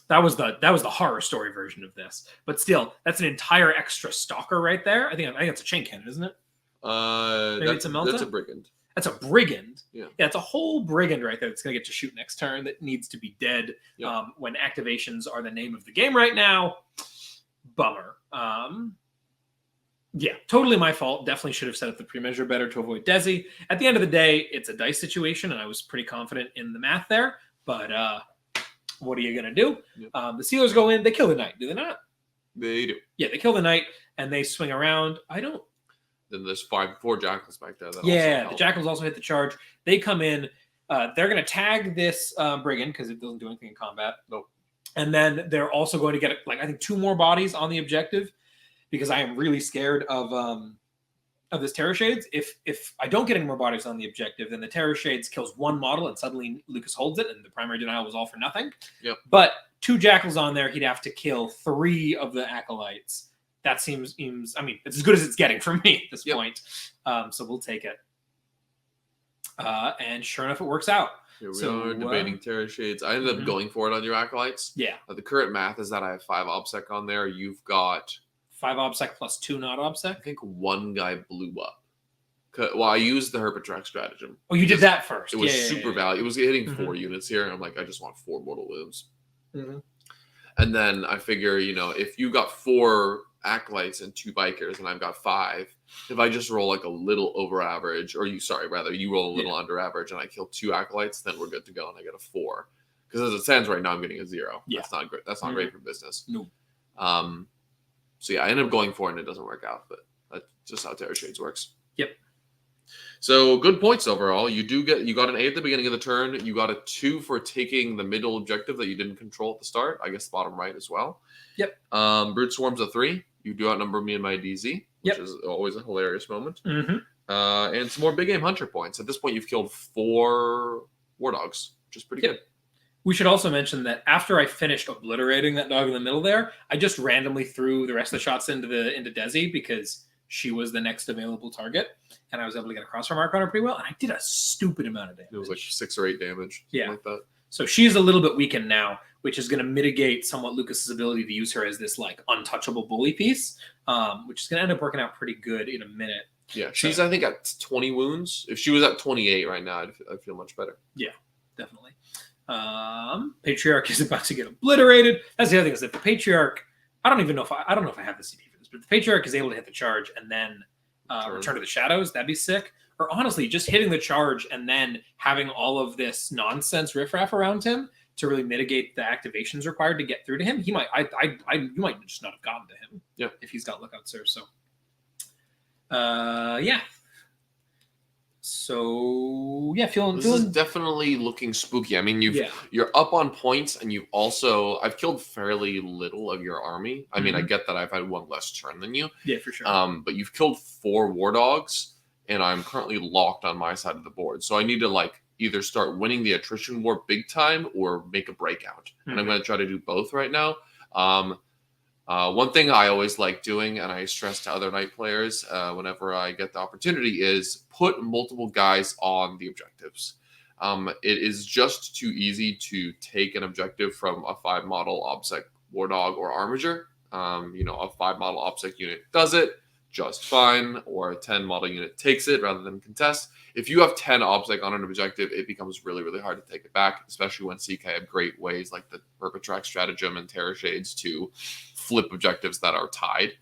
that was the horror story version of this. But still, that's an entire extra stalker right there. I think it's a chain cannon, isn't it? Maybe it's a melta? That's a brigand. That's a brigand. Yeah, it's a whole brigand right there that's going to get to shoot next turn that needs to be dead Yep. when activations are the name of the game right now. Bummer. Totally my fault. Definitely should have set up the pre-measure better to avoid Desi. At the end of the day, it's a dice situation, and I was pretty confident in the math there. But what are you going to do? Yep. The Steelers go in. They kill the knight. Do they not? They do. Yeah, they kill the knight, and they swing around. Then there's 4 jackals back there. The jackals also hit the charge. They come in. They're going to tag this brigand because it doesn't do anything in combat. Nope. And then they're also going to get I think 2 more bodies on the objective because I am really scared of this Terror Shades. If I don't get any more bodies on the objective, then the Terror Shades kills 1 model and suddenly Lukas holds it and the primary denial was all for nothing. Yep. But 2 jackals on there, he'd have to kill 3 of the acolytes. That seems. I mean, it's as good as it's getting from me at this point. So we'll take it. And sure enough, it works out. Here we are debating Terror Shades. I ended up going for it on your acolytes. Yeah. The current math is that I have 5 obsec on there. You've got 5 obsec plus 2 not obsec. I think 1 guy blew up. Well, I used the Herpatrax stratagem. Oh, you did that first. It was super valuable. It was hitting 4 units here. And I'm like, I just want 4 mortal wounds. Mm-hmm. And then I figure, if you got 4 Acolytes and 2 Bikers and I've got 5, if I just roll like a little over average, or you roll a little under average and I kill 2 Acolytes, then we're good to go and I get a 4. Because as it stands right now, I'm getting a 0. Yeah. That's not great. That's not great for business. No. So yeah, I end up going for it and it doesn't work out, but that's just how Terror Shades works. Yep. So good points overall. You got an 8 at the beginning of the turn. You got a 2 for taking the middle objective that you didn't control at the start. I guess the bottom right as well. Yep. Brute Swarm's a 3. You do outnumber me and my DZ, which is always a hilarious moment. And some more big game hunter points. At this point, you've killed 4 war dogs, which is pretty good. We should also mention that after I finished obliterating that dog in the middle there, I just randomly threw the rest of the shots into Desi because she was the next available target, and I was able to get a crossfire mark on her pretty well, and I did a stupid amount of damage. It was like 6 or 8 damage, something like that. So she's a little bit weakened now, which is going to mitigate somewhat Lucas's ability to use her as this like untouchable bully piece, which is going to end up working out pretty good in a minute. Yeah, she's I think at 20 wounds. If she was at 28 right now, I'd feel much better. Yeah, definitely. Patriarch is about to get obliterated. That's the other thing, is that the Patriarch, I don't know if I have the CP for this, but the Patriarch is able to hit the charge and then return to the shadows. That'd be sick. Or honestly, just hitting the charge and then having all of this nonsense riffraff around him to really mitigate the activations required to get through to him. You might just not have gotten to him. If he's got Lookout Sir. So yeah. So yeah, feeling this is definitely looking spooky. I mean, you're up on points, and I've killed fairly little of your army. I mean, I get that I've had 1 less turn than you. Yeah, for sure. But you've killed 4 war dogs, and I'm currently locked on my side of the board. So I need to either start winning the attrition war big time or make a breakout. And I'm going to try to do both right now. One thing I always like doing, and I stress to other Knight players whenever I get the opportunity, is put multiple guys on the objectives. It is just too easy to take an objective from a 5 model OBSEC War Dog or Armiger. A 5 model OBSEC unit does it just fine, or a 10 model unit takes it rather than contest. If you have 10 OBSEC on an objective, it becomes really, really hard to take it back, especially when CK have great ways like the Herpatrax stratagem and Terror Shades to flip objectives that are tied.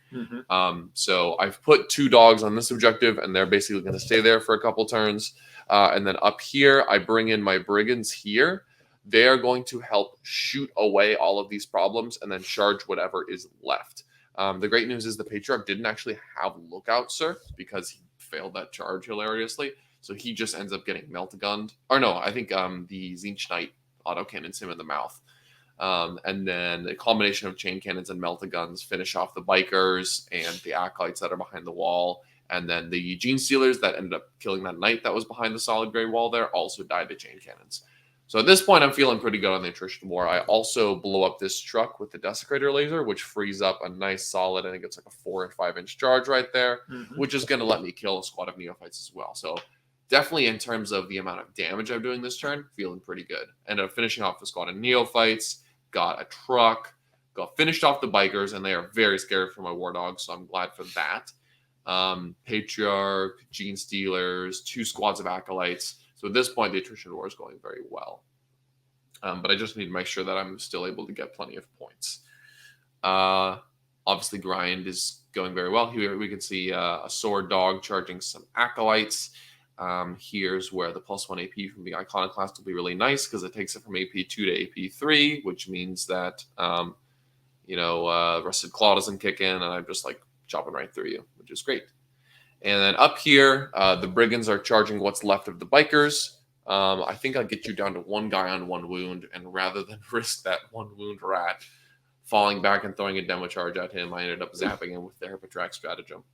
So I've put 2 dogs on this objective, and they're basically going to stay there for a couple turns. And then up here, I bring in my Brigands here. They are going to help shoot away all of these problems and then charge whatever is left. The great news is the Patriarch didn't actually have Lookout Sir because he failed that charge hilariously. So he just ends up getting melta-gunned. Or no, I think the Zinch Knight autocannons him in the mouth. And then a combination of chain cannons and melta guns finish off the Bikers and the Acolytes that are behind the wall. And then the Genestealers that ended up killing that Knight that was behind the solid gray wall there also died to chain cannons. So at this point, I'm feeling pretty good on the attrition war. I also blow up this truck with the Desecrator laser, which frees up a nice solid, I think it's like a 4 or 5 inch charge right there, which is going to let me kill a squad of Neophytes as well. So definitely in terms of the amount of damage I'm doing this turn, feeling pretty good. Ended up finishing off the squad of Neophytes, got a truck, finished off the Bikers, and they are very scared for my War Dogs, so I'm glad for that. Patriarch, Genestealers, 2 squads of Acolytes. So at this point, the attrition war is going very well. But I just need to make sure that I'm still able to get plenty of points. Obviously, grind is going very well. Here we can see a sword dog charging some Acolytes. Here's where the +1 AP from the Iconoclast will be really nice because it takes it from AP 2 to AP 3, which means that, Rusted Claw doesn't kick in, and I'm just chopping right through you, which is great. And then up here, the Brigands are charging what's left of the Bikers. I think I'll get you down to 1 guy on 1 wound, and rather than risk that 1 wound rat falling back and throwing a demo charge at him, I ended up zapping him with the Herpatrax stratagem.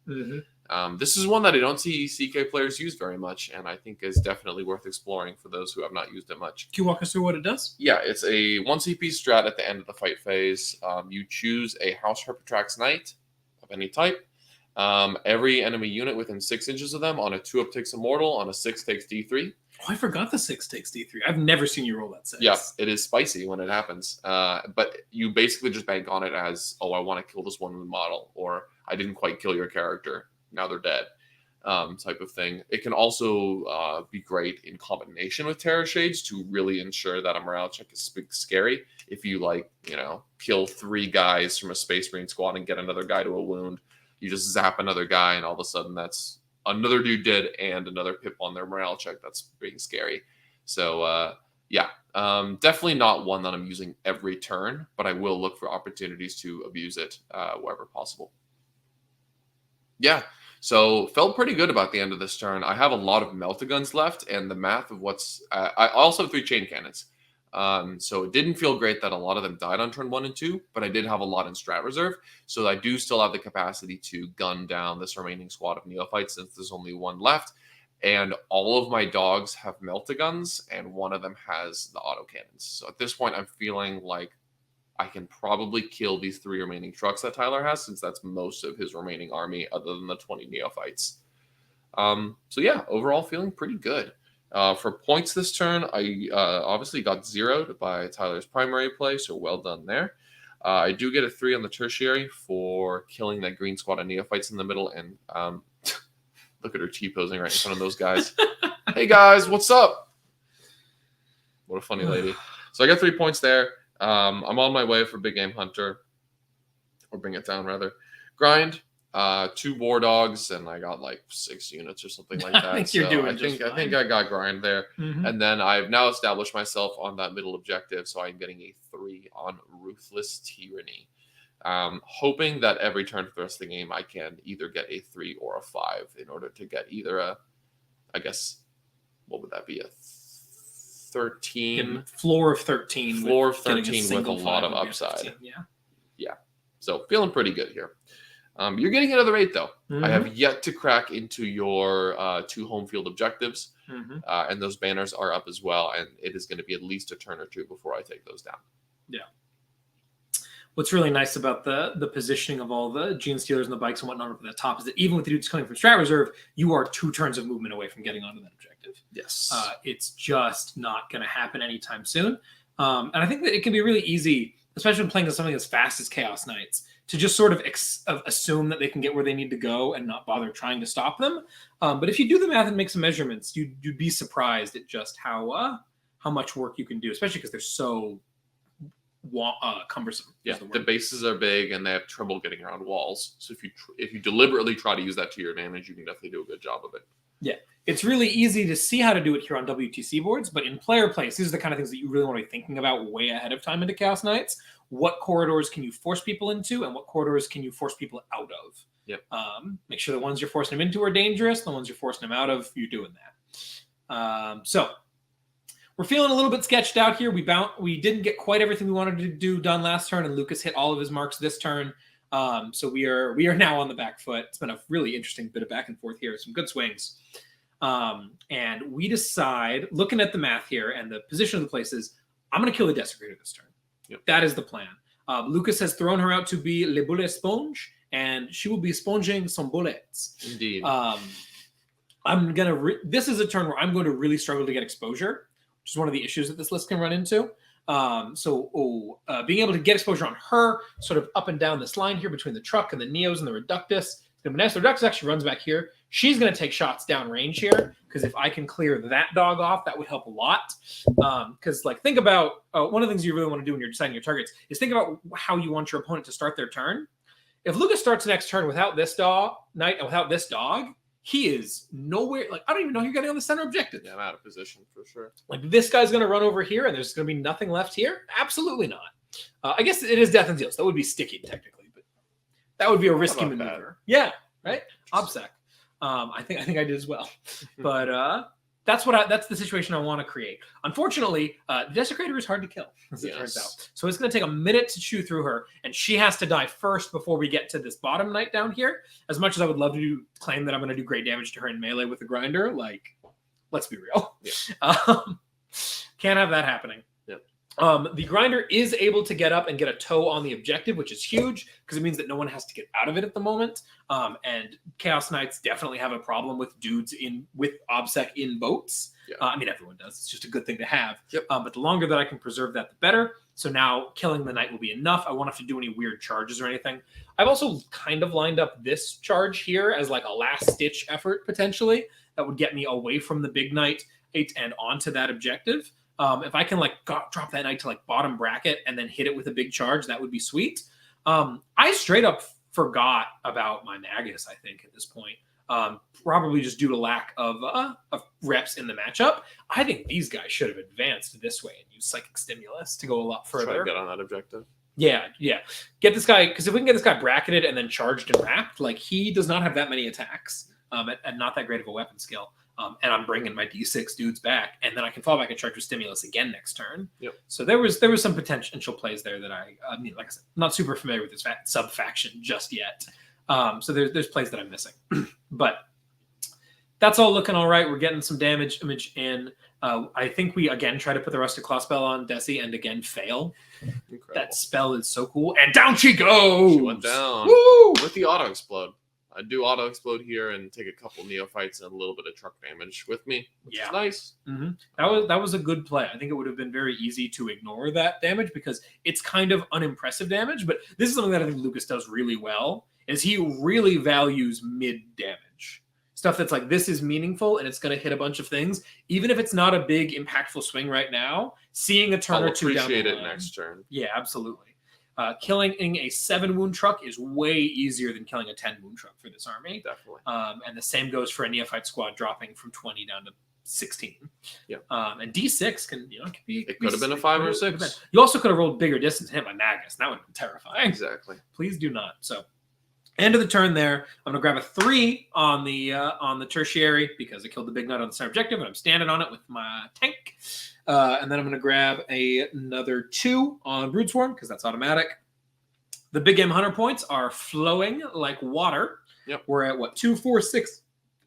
This is one that I don't see CK players use very much, and I think is definitely worth exploring for those who have not used it much. Can you walk us through what it does? Yeah, it's a 1 CP strat at the end of the fight phase. You choose a House Herpatrax Knight of any type. Every enemy unit within 6 inches of them on a 2-up takes Immortal, on a 6 takes D3. Oh, I forgot the 6 takes D3. I've never seen you roll that 6. Yeah, it is spicy when it happens. But you basically just bank on it as, I want to kill this 1 model, or I didn't quite kill your character. Now they're dead. type of thing. It can also be great in combination with Terror Shades to really ensure that a morale check is scary. If you kill 3 guys from a Space Marine squad and get another guy to a wound, you just zap another guy and all of a sudden that's another dude dead and another pip on their morale check. That's being scary. So definitely not one that I'm using every turn, but I will look for opportunities to abuse it wherever possible. Yeah. So felt pretty good about the end of this turn. I have a lot of melta guns left, and the math of what's I also have 3 chain cannons. So it didn't feel great that a lot of them died on turn 1 and 2, but I did have a lot in strat reserve. So I do still have the capacity to gun down this remaining squad of Neophytes since there's only 1 left. And all of my dogs have melta guns, and one of them has the autocannons. So at this point, I'm feeling like I can probably kill these 3 remaining trucks that Tyler has, since that's most of his remaining army, other than the 20 Neophytes. So yeah, overall feeling pretty good. For points this turn, I obviously got zeroed by Tyler's primary play, so well done there. I do get a 3 on the tertiary for killing that green squad of Neophytes in the middle, and look at her T-posing right in front of those guys. Hey guys, what's up? What a funny lady. So I got 3 points there. I'm on my way for Big Game Hunter, or Bring It Down rather. Grind, 2 war dogs, and I got like 6 units or something like that. I think I think I got grind there. Mm-hmm. And then I've now established myself on that middle objective, so I'm getting a 3 on Ruthless Tyranny. Hoping that every turn for the rest of the game I can either get a 3 or a 5 in order to get either a, I guess, what would that be, a 13? Floor of 13. Floor of 13 with a lot of upside. Yeah. So feeling pretty good here. You're getting another 8 though. Mm-hmm. I have yet to crack into your 2 home field objectives, and those banners are up as well, and it is going to be at least a turn or 2 before I take those down. Yeah. What's really nice about the positioning of all the Genestealers and the bikes and whatnot up at the top is that even with the dudes coming from strat reserve, you are 2 turns of movement away from getting onto that objective. Yes. It's just not going to happen anytime soon. And I think that it can be really easy, especially when playing something as fast as Chaos Knights, to just sort of assume that they can get where they need to go and not bother trying to stop them. But if you do the math and make some measurements, you'd be surprised at just how much work you can do, especially because they're so cumbersome. Yeah, the bases are big and they have trouble getting around walls. So if you deliberately try to use that to your advantage, you can definitely do a good job of it. Yeah, it's really easy to see how to do it here on WTC boards, but in player place, these are the kind of things that you really want to be thinking about way ahead of time into Chaos Knights. What corridors can you force people into, and what corridors can you force people out of? Yep. Make sure the ones you're forcing them into are dangerous. The ones you're forcing them out of, you're doing that. So we're feeling a little bit sketched out here. We didn't get quite everything we wanted to do done last turn, and Lukas hit all of his marks this turn. So we are now on the back foot. It's been a really interesting bit of back and forth here. Some good swings. And we decide, looking at the math here and the position of the places, I'm going to kill the Desecrator this turn. Yep. That is the plan. Lukas has thrown her out to be Le Bullet Sponge, and she will be sponging some bullets. Indeed. This is a turn where I'm going to really struggle to get exposure, which is one of the issues that this list can run into. Being able to get exposure on her, sort of up and down this line here between the truck and the Neos and the Reductus. The Reductus actually runs back here. She's going to take shots down range here, because if I can clear that dog off, that would help a lot. Because think about one of the things you really want to do when you're deciding your targets is think about how you want your opponent to start their turn. If Lukas starts the next turn without this knight and without this dog, he is nowhere. I don't even know you're getting on the center objective. Yeah, I'm out of position for sure. This guy's going to run over here, and there's going to be nothing left here. Absolutely not. I guess it is Death and Zeal, so that would be sticky technically, but that would be a risky maneuver. That? Yeah, right. Obsec. I think I did as well, but that's the situation I want to create. Unfortunately, the Desecrator is hard to kill, as it turns out. So it's going to take a minute to chew through her, and she has to die first before we get to this bottom knight down here. As much as I would love to claim that I'm going to do great damage to her in melee with the grinder, let's be real. Yeah. Can't have that happening. Yep. The grinder is able to get up and get a toe on the objective, which is huge because it means that no one has to get out of it at the moment. And Chaos Knights definitely have a problem with dudes with OBSEC in boats. Yeah. I mean, everyone does. It's just a good thing to have. Yep. But the longer that I can preserve that, the better. So now killing the knight will be enough. I won't have to do any weird charges or anything. I've also kind of lined up this charge here as like a last-ditch effort, potentially, that would get me away from the big knight and onto that objective. If I can drop that knight to like bottom bracket and then hit it with a big charge, that would be sweet. I straight up forgot about my Magus, I think, at this point. Probably just due to lack of reps in the matchup. I think these guys should have advanced this way and used Psychic Stimulus to go a lot further. Try to get on that objective. Yeah. Get this guy, because if we can get this guy bracketed and then charged and wrapped, like he does not have that many attacks and not that great of a weapon skill. And I'm bringing my D6 dudes back, and then I can fall back and charge with Stimulus again next turn. Yep. So there was some potential plays there that I mean, like I said, I'm not super familiar with this sub-faction just yet. So there's plays that I'm missing. But that's all looking all right. We're getting some damage image in. I think we, again, try to put the Rusted Claw spell on Desi and, again, fail. Incredible. That spell is so cool. And down she goes! She went down. Woo! With the auto-explode. I do auto-explode here and take a couple Neophytes and a little bit of truck damage with me, which is nice. Mm-hmm. That was a good play. I think it would have been very easy to ignore that damage because it's kind of unimpressive damage, but this is something that I think Lukas does really well, is he really values mid-damage. Stuff that's like, this is meaningful and it's going to hit a bunch of things. Even if it's not a big, impactful swing right now, seeing a turn or two down the line. I'll appreciate it next turn. Yeah, absolutely. Killing a 7-wound truck is way easier than killing a 10-wound truck for this army. Definitely. And the same goes for a Neophyte squad dropping from 20 down to 16. Yeah. And D6 can be. It could have been a 5 or 6. You also could have rolled bigger distance and hit my Magus. That would have been terrifying. Exactly. Please do not. So, end of the turn there. I'm gonna grab a 3 on the tertiary because I killed the big nut on the center objective, and I'm standing on it with my tank. And then I'm going to grab another 2 on Broodswarm because that's automatic. The big game hunter points are flowing like water. Yep. We're at what, 2, 4, 6,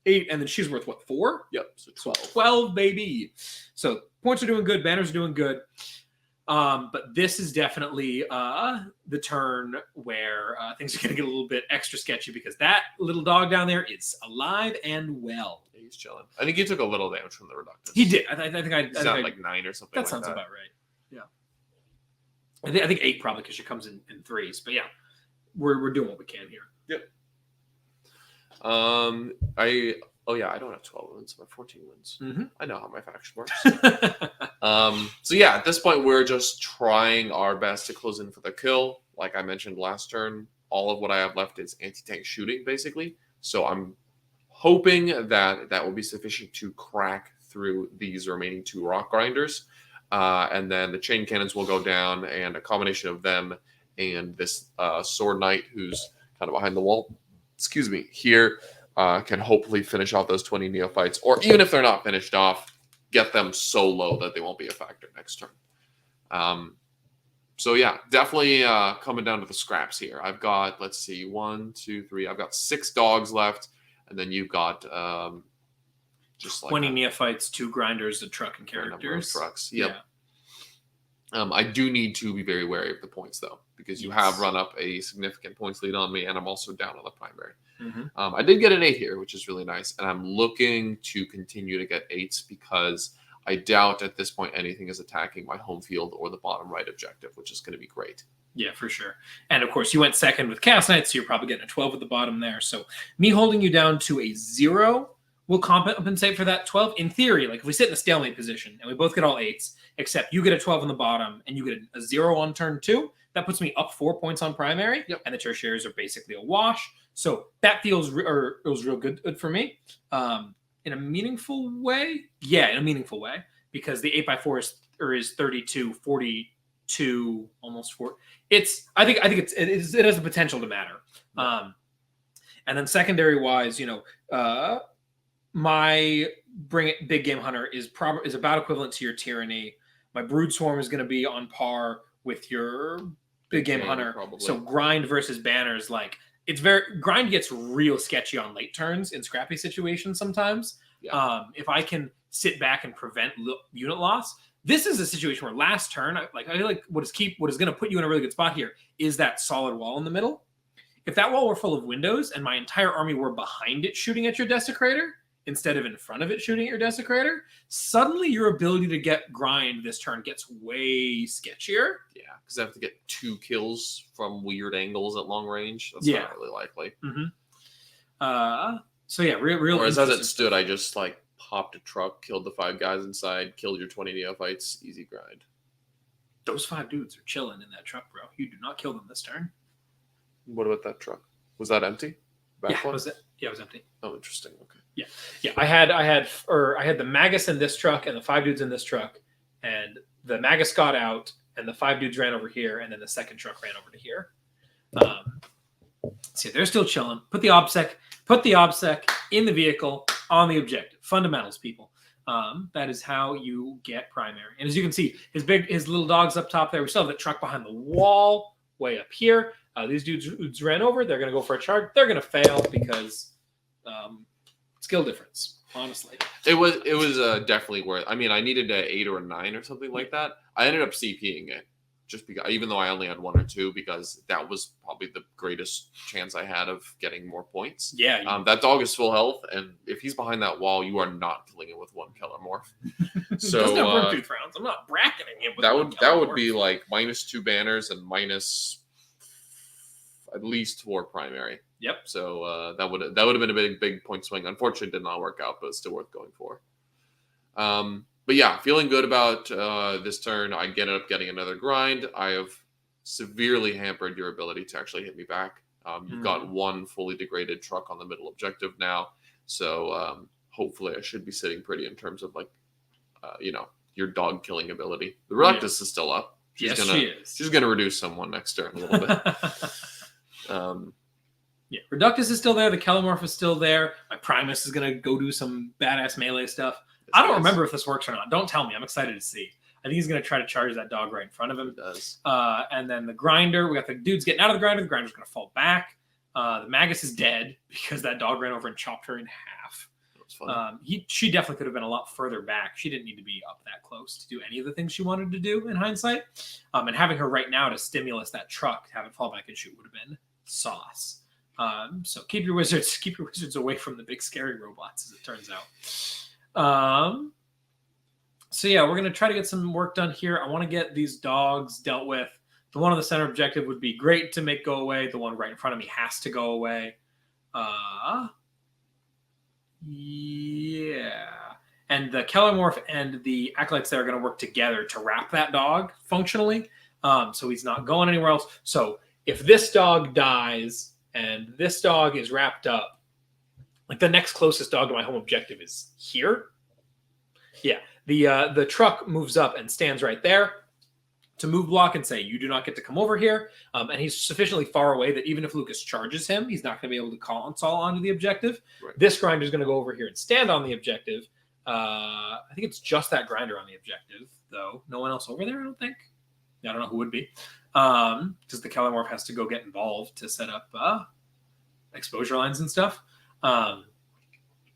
8, and then she's worth what, 4? Yep. So 12. 12, baby. So points are doing good. Banners are doing good. But this is definitely the turn where things are going to get a little bit extra sketchy because that little dog down there is alive and well. Yeah, he's chilling. I think he took a little damage from the reductance. He did. I think He's at like 9 or something. That sounds about right. Yeah. I think 8 probably because she comes in threes. But yeah, we're doing what we can here. Yep. I don't have 12 wins. I have 14 wins. Mm-hmm. I know how my faction works. So yeah, at this point, we're just trying our best to close in for the kill. Like I mentioned last turn, all of what I have left is anti-tank shooting, basically. So I'm hoping that will be sufficient to crack through these remaining 2 rock grinders. And then the chain cannons will go down, and a combination of them and this sword knight who's kind of behind the wall, here, can hopefully finish off those 20 Neophytes, or even if they're not finished off, get them so low that they won't be a factor next turn. So yeah, definitely coming down to the scraps here. I've got, let's see, 1, 2, 3. I've got 6 dogs left, and then you've got just like 20 Neophytes, 2 grinders, a truck, and characters. Trucks. Yep. Yeah. I do need to be very wary of the points, though, because you have run up a significant points lead on me, and I'm also down on the primary. Mm-hmm. I did get an 8 here, which is really nice, and I'm looking to continue to get 8s because I doubt at this point anything is attacking my home field or the bottom right objective, which is going to be great. Yeah, for sure. And of course, you went second with Chaos Knights, so you're probably getting a 12 at the bottom there. So me holding you down to a 0 will compensate for that 12. In theory, like if we sit in a stalemate position and we both get all 8s, except you get a 12 on the bottom and you get a 0 on turn 2, that puts me up 4 points on primary. Yep. And the tertiaries are basically a wash. So that feels it was real good for me. In a meaningful way? Yeah, in a meaningful way. Because the 8x4 is 32, 42, almost 4. I think it has the potential to matter. And then secondary wise, my big game hunter is about equivalent to your tyranny. My brood swarm is going to be on par with your big game hunter. Probably. So grind versus banners, like grind gets real sketchy on late turns in scrappy situations sometimes. Yeah. If I can sit back and prevent unit loss, This is a situation where last turn, I feel like what is going to put you in a really good spot here is that solid wall in the middle. If that wall were full of windows and my entire army were behind it shooting at your Desecrator instead of in front of it shooting at your Desecrator, suddenly your ability to get grind this turn gets way sketchier. Yeah, because I have to get 2 kills from weird angles at long range. That's not really likely. So yeah, real. Whereas as it stood, I just like popped a truck, killed the 5 guys inside, killed your 20 Neophytes, easy grind. Those 5 dudes are chilling in that truck, bro. You do not kill them this turn. What about that truck? Was that empty? Yeah, it was empty. Oh, interesting. Okay. Yeah. I had the Magus in this truck and the 5 dudes in this truck, and the Magus got out, and the 5 dudes ran over here, and then the second truck ran over to here. See, they're still chilling. Put the OBSEC in the vehicle on the objective. Fundamentals, people. That is how you get primary. And as you can see, his little dog's up top there. We still have the truck behind the wall, way up here. These dudes ran over. They're going to go for a charge. They're going to fail because skill difference, honestly. It was definitely worth. I mean, I needed an 8 or a 9 or something like that. I ended up CPing it just because, even though I only had 1 or 2, because that was probably the greatest chance I had of getting more points. Yeah. That dog is full health, and if he's behind that wall, you are not killing it with 1 Keller-morph. So doesn't have work tooth rounds. I'm not bracketing him with that would be like -2 banners and minus at least 4 primary. Yep. So that would have been a big point swing. Unfortunately, it did not work out, but it's still worth going for. But yeah, feeling good about this turn. I ended up getting another grind. I have severely hampered your ability to actually hit me back. You've got 1 fully degraded truck on the middle objective now, so hopefully I should be sitting pretty in terms of like, your dog killing ability. The Reluctus is still up. She is. She's gonna reduce someone next turn a little bit. Yeah, Reductus is still there. The Kellamorph is still there. My Primus is going to go do some badass melee stuff. I don't remember if this works or not. Don't tell me. I'm excited to see. I think he's going to try to charge that dog right in front of him. It does. And then the Grinder. We got the dudes getting out of the Grinder. The Grinder's going to fall back. The Magus is dead because that dog ran over and chopped her in half. That was funny. She definitely could have been a lot further back. She didn't need to be up that close to do any of the things she wanted to do in hindsight. And having her right now to stimulus that truck, to have it fall back and shoot would have been sauce. So keep your wizards away from the big scary robots, as it turns out. So yeah, we're going to try to get some work done here. I want to get these dogs dealt with. The one on the center objective would be great to make go away. The one right in front of me has to go away. Yeah. And the Kellamorph and the Acolytes there are going to work together to wrap that dog functionally. So he's not going anywhere else. So if this dog dies and this dog is wrapped up, like the next closest dog to my home objective is here. Yeah. The truck moves up and stands right there to move block and say, you do not get to come over here. And he's sufficiently far away that even if Lukas charges him, he's not going to be able to console onto the objective. Right. This Grinder is going to go over here and stand on the objective. I think it's just that Grinder on the objective, though. No one else over there, I don't think. I don't know who would be. Because the Kellamorph has to go get involved to set up exposure lines and stuff.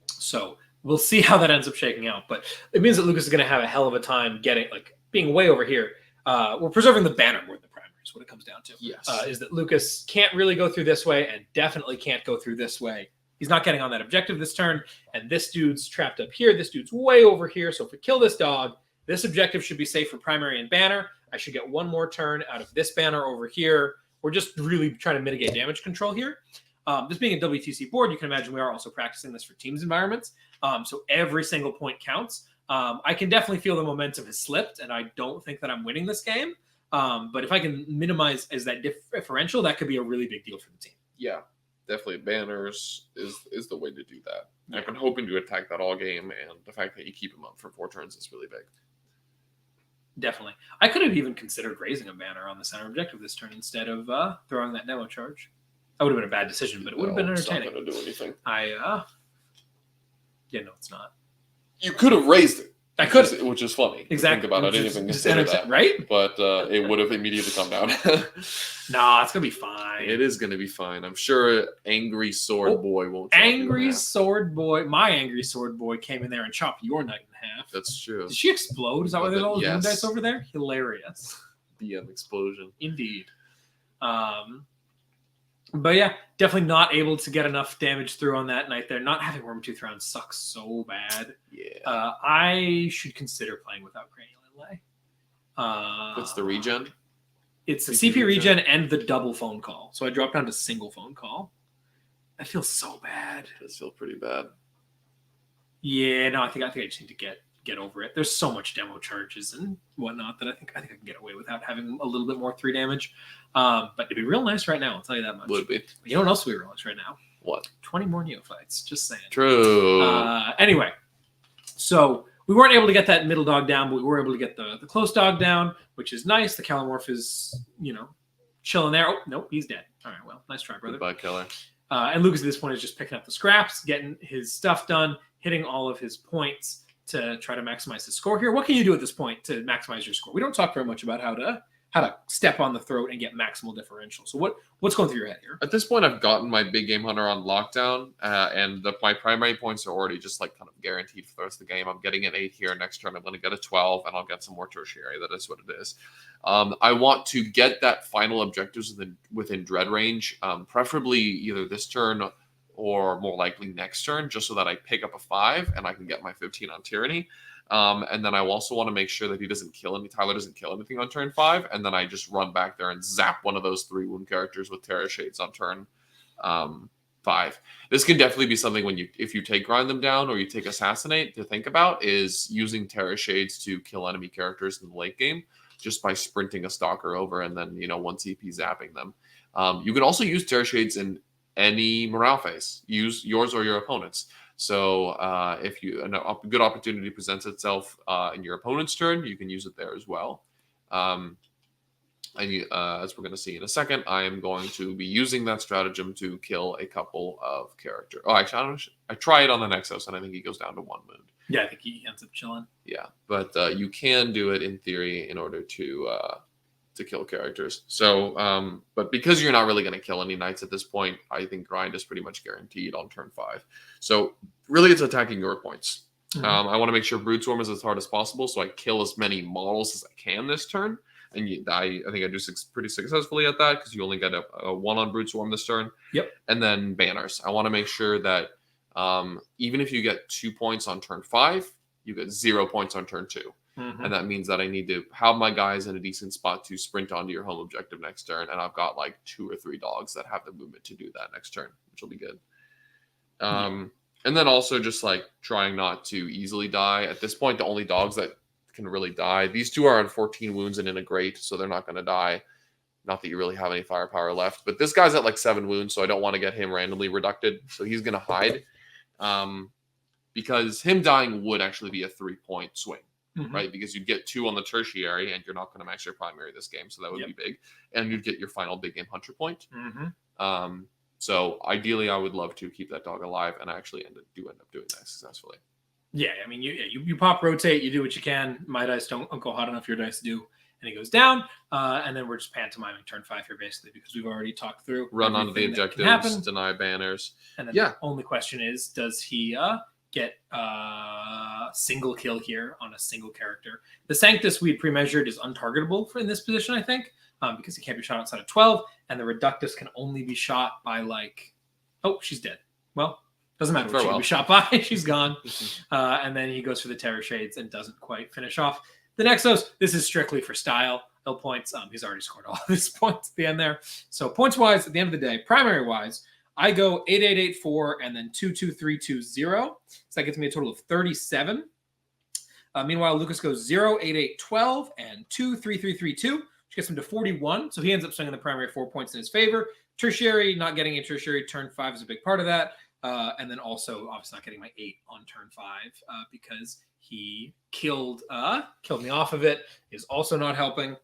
So we'll see how that ends up shaking out. But it means that Lukas is going to have a hell of a time being way over here. We're preserving the banner more than the primary is what it comes down to. Yes. Is that Lukas can't really go through this way and definitely can't go through this way. He's not getting on that objective this turn. And this dude's trapped up here. This dude's way over here. So if we kill this dog, this objective should be safe for primary and banner. I should get 1 more turn out of this banner over here. We're just really trying to mitigate damage control here. This being a WTC board, you can imagine we are also practicing this for teams environments. So every single point counts. I can definitely feel the momentum has slipped, and I don't think that I'm winning this game. But if I can minimize as that differential, that could be a really big deal for the team. Yeah, definitely. Banners is the way to do that. Yeah. I've been hoping to attack that all game, and the fact that you keep them up for 4 turns is really big. Definitely. I could have even considered raising a banner on the center objective this turn instead of throwing that demo charge. That would have been a bad decision, but it would have been entertaining. It's not going to do anything. Yeah, no, it's not. You could have raised it. I could, which is funny. Exactly. Think about it. I didn't even consider that. Right? But it would have immediately come down. Nah, it's gonna be fine. It is gonna be fine. I'm sure Angry Sword Boy won't. Angry Sword Boy, my Angry Sword Boy came in there and chopped your knight in half. That's true. Did she explode? Is that why there's all those Yes. dice over there? Hilarious. BM explosion. Indeed. But yeah, definitely not able to get enough damage through on that knight there. Not having Wormtooth round sucks so bad. Yeah. I should consider playing without Cranial Inlay. What's the regen? It's the CP regen and the double phone call. So I dropped down to single phone call. That feels so bad. It does feel pretty bad. Yeah, no, I think I just need to get over it. There's so much demo charges and whatnot that I think I can get away without having a little bit more 3 damage. But it'd be real nice right now, I'll tell you that much. Would be. But you know what else would be real nice right now? What? 20 more Neophytes. Just saying. True. Anyway, so we weren't able to get that middle dog down, but we were able to get the close dog down, which is nice. The Calamorph is, chilling there. Oh, nope, he's dead. All right, well, nice try, brother. Goodbye, killer. And Lukas at this point is just picking up the scraps, getting his stuff done, hitting all of his points to try to maximize his score here. What can you do at this point to maximize your score? We don't talk very much about how to step on the throat and get maximal differential. So what's going through your head here? At this point, I've gotten my big game hunter on lockdown, and my primary points are already just like kind of guaranteed for the rest of the game. I'm getting an 8 here. Next turn, I'm going to get a 12, and I'll get some more tertiary. That is what it is. I want to get that final objectives within dread range, preferably either this turn or more likely next turn, just so that I pick up a 5 and I can get my 15 on Tyranny. And then I also want to make sure that Tyler doesn't kill anything on turn 5, and then I just run back there and zap one of those 3 wound characters with Terror Shades on turn 5. This can definitely be something if you take Grind Them Down or you take Assassinate to think about, is using Terror Shades to kill enemy characters in the late game just by sprinting a Stalker over and then 1 CP zapping them. You can also use Terror Shades in any morale phase. Use yours or your opponent's. So if a good opportunity presents itself in your opponent's turn, you can use it there as well. As we're going to see in a second, I am going to be using that stratagem to kill a couple of characters. Oh, actually, I try it on the Nexus, and I think he goes down to 1 wound. Yeah, I think he ends up chilling. Yeah, but you can do it in theory in order to kill characters. So, but because you're not really going to kill any knights at this point, I think grind is pretty much guaranteed on turn 5. So really it's attacking your points. Mm-hmm. I want to make sure Brood Swarm is as hard as possible, so I kill as many models as I can this turn. And I think I do pretty successfully at that, because you only get a 1 on Brood Swarm this turn. Yep. And then banners. I want to make sure that even if you get 2 points on turn 5, you get 0 points on turn 2. Mm-hmm. And that means that I need to have my guys in a decent spot to sprint onto your home objective next turn. And I've got like 2 or 3 dogs that have the movement to do that next turn, which will be good. And then also just like trying not to easily die. At this point, the only dogs that can really die, these 2 are on 14 wounds and in a grate, so they're not going to die. Not that you really have any firepower left. But this guy's at like 7 wounds, so I don't want to get him randomly reducted. So he's going to hide. Because him dying would actually be a 3-point swing. Mm-hmm. Right, because you'd get 2 on the tertiary, and you're not going to max your primary this game, so that would be big, and you'd get your final big game hunter point. Mm-hmm. So ideally, I would love to keep that dog alive, and I actually end up doing that successfully. Yeah, I mean, you pop rotate, you do what you can. My dice don't go hot enough. Your dice do, and he goes down, and then we're just pantomiming turn 5 here basically, because we've already talked through run onto the objectives, deny banners, and then the only question is, does he get single kill here on a single character? The Sanctus we had pre-measured is untargetable in this position, I think, because it can't be shot outside of 12, and the Reductus can only be shot by she's dead. Well, doesn't matter what she can be shot by. She's gone. And then he goes for the Terror Shades and doesn't quite finish off the Nexus. This is strictly for style. No points. He's already scored all of his points at the end there. So points-wise, at the end of the day, primary-wise, I go 8-8-8-4 and then 2-2-3-2-0. So that gets me a total of 37. Meanwhile, Lukas goes 0-8-8-12 and 2-3-3-3-2, which gets him to 41. So he ends up swinging the primary 4 points in his favor. Tertiary, not getting a tertiary turn 5 is a big part of that. And then also, obviously, not getting my 8 on turn 5 because he killed me off of it, is also not helping.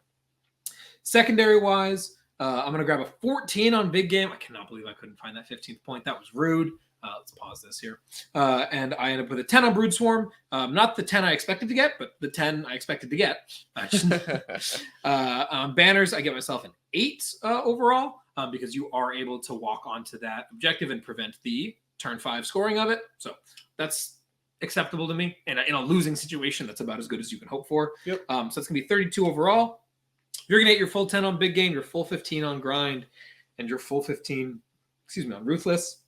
Secondary-wise, I'm going to grab a 14 on big game. I cannot believe I couldn't find that 15th point. That was rude. Let's pause this here. And I end up with a 10 on Brood Swarm. Not the 10 I expected to get, but the 10 I expected to get. On banners, I get myself an 8 overall because you are able to walk onto that objective and prevent the turn 5 scoring of it. So that's acceptable to me. And in a losing situation, that's about as good as you can hope for. Yep. So it's going to be 32 overall. You're going to get your full 10 on big game, your full 15 on grind, and your full 15, on ruthless.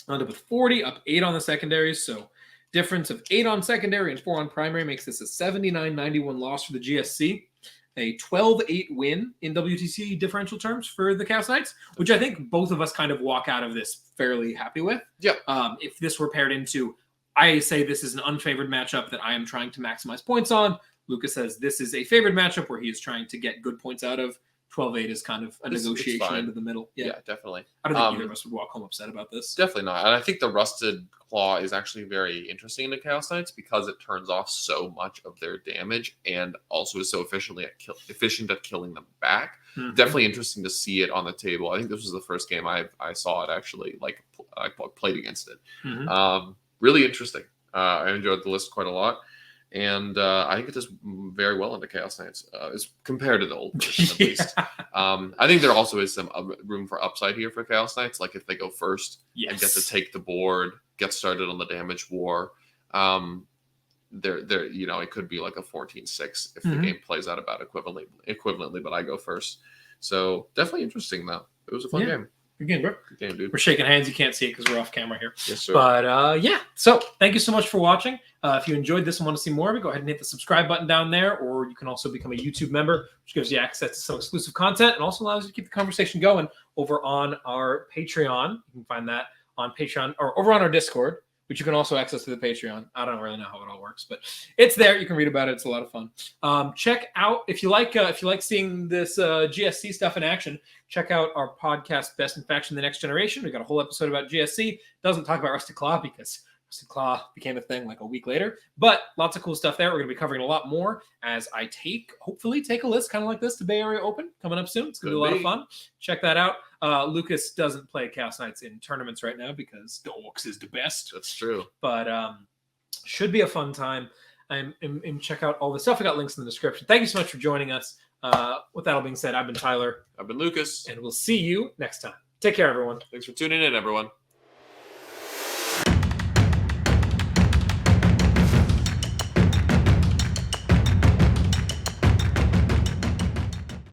End up with 40, up 8 on the secondaries. So difference of 8 on secondary and 4 on primary makes this a 79-91 loss for the GSC. A 12-8 win in WTC differential terms for the Chaos Knights, which I think both of us kind of walk out of this fairly happy with. Yeah. If this were paired into, I say this is an unfavored matchup that I am trying to maximize points on. Lucas says this is a favored matchup where he is trying to get good points out of. 12-8 is kind of a negotiation into the middle. Yeah, definitely. I don't think either of us would walk home upset about this. Definitely not. And I think the Rusted Claw is actually very interesting in the Chaos Knights because it turns off so much of their damage and also is so efficient at killing them back. Mm-hmm. Definitely interesting to see it on the table. I think this was the first game I saw it actually, like I played against it. Mm-hmm. Really interesting. I enjoyed the list quite a lot. And I think it does very well into Chaos Knights as compared to the old version, at least. I think there also is some room for upside here for Chaos Knights. Like if they go first and get to take the board, get started on the damage war, there, it could be like a 14-6 if the game plays out about equivalently, but I go first. So definitely interesting though. It was a fun game. Good game, bro. Good game, dude. We're shaking hands. You can't see it because we're off camera here. Yes, sir. But so thank you so much for watching. If you enjoyed this and want to see more of it, go ahead and hit the subscribe button down there, or you can also become a YouTube member, which gives you access to some exclusive content and also allows you to keep the conversation going over on our Patreon. You can find that on Patreon or over on our Discord, which you can also access through the Patreon. I don't really know how it all works, but it's there. You can read about it. It's a lot of fun. Check out if you like seeing this GSC stuff in action. Check out our podcast, Best in Faction: The Next Generation. We got a whole episode about GSC. Doesn't talk about Rusted Claw because Rusted Claw became a thing like a week later. But lots of cool stuff there. We're going to be covering a lot more as I hopefully take a list kind of like this to Bay Area Open coming up soon. It's going to be a lot of fun. Check that out. Lucas doesn't play Chaos Knights in tournaments right now because the Orcs is the best. That's true. But should be a fun time. And check out all the stuff. I got links in the description. Thank you so much for joining us. With that all being said, I've been Tyler. I've been Lucas. And we'll see you next time. Take care, everyone. Thanks for tuning in, everyone.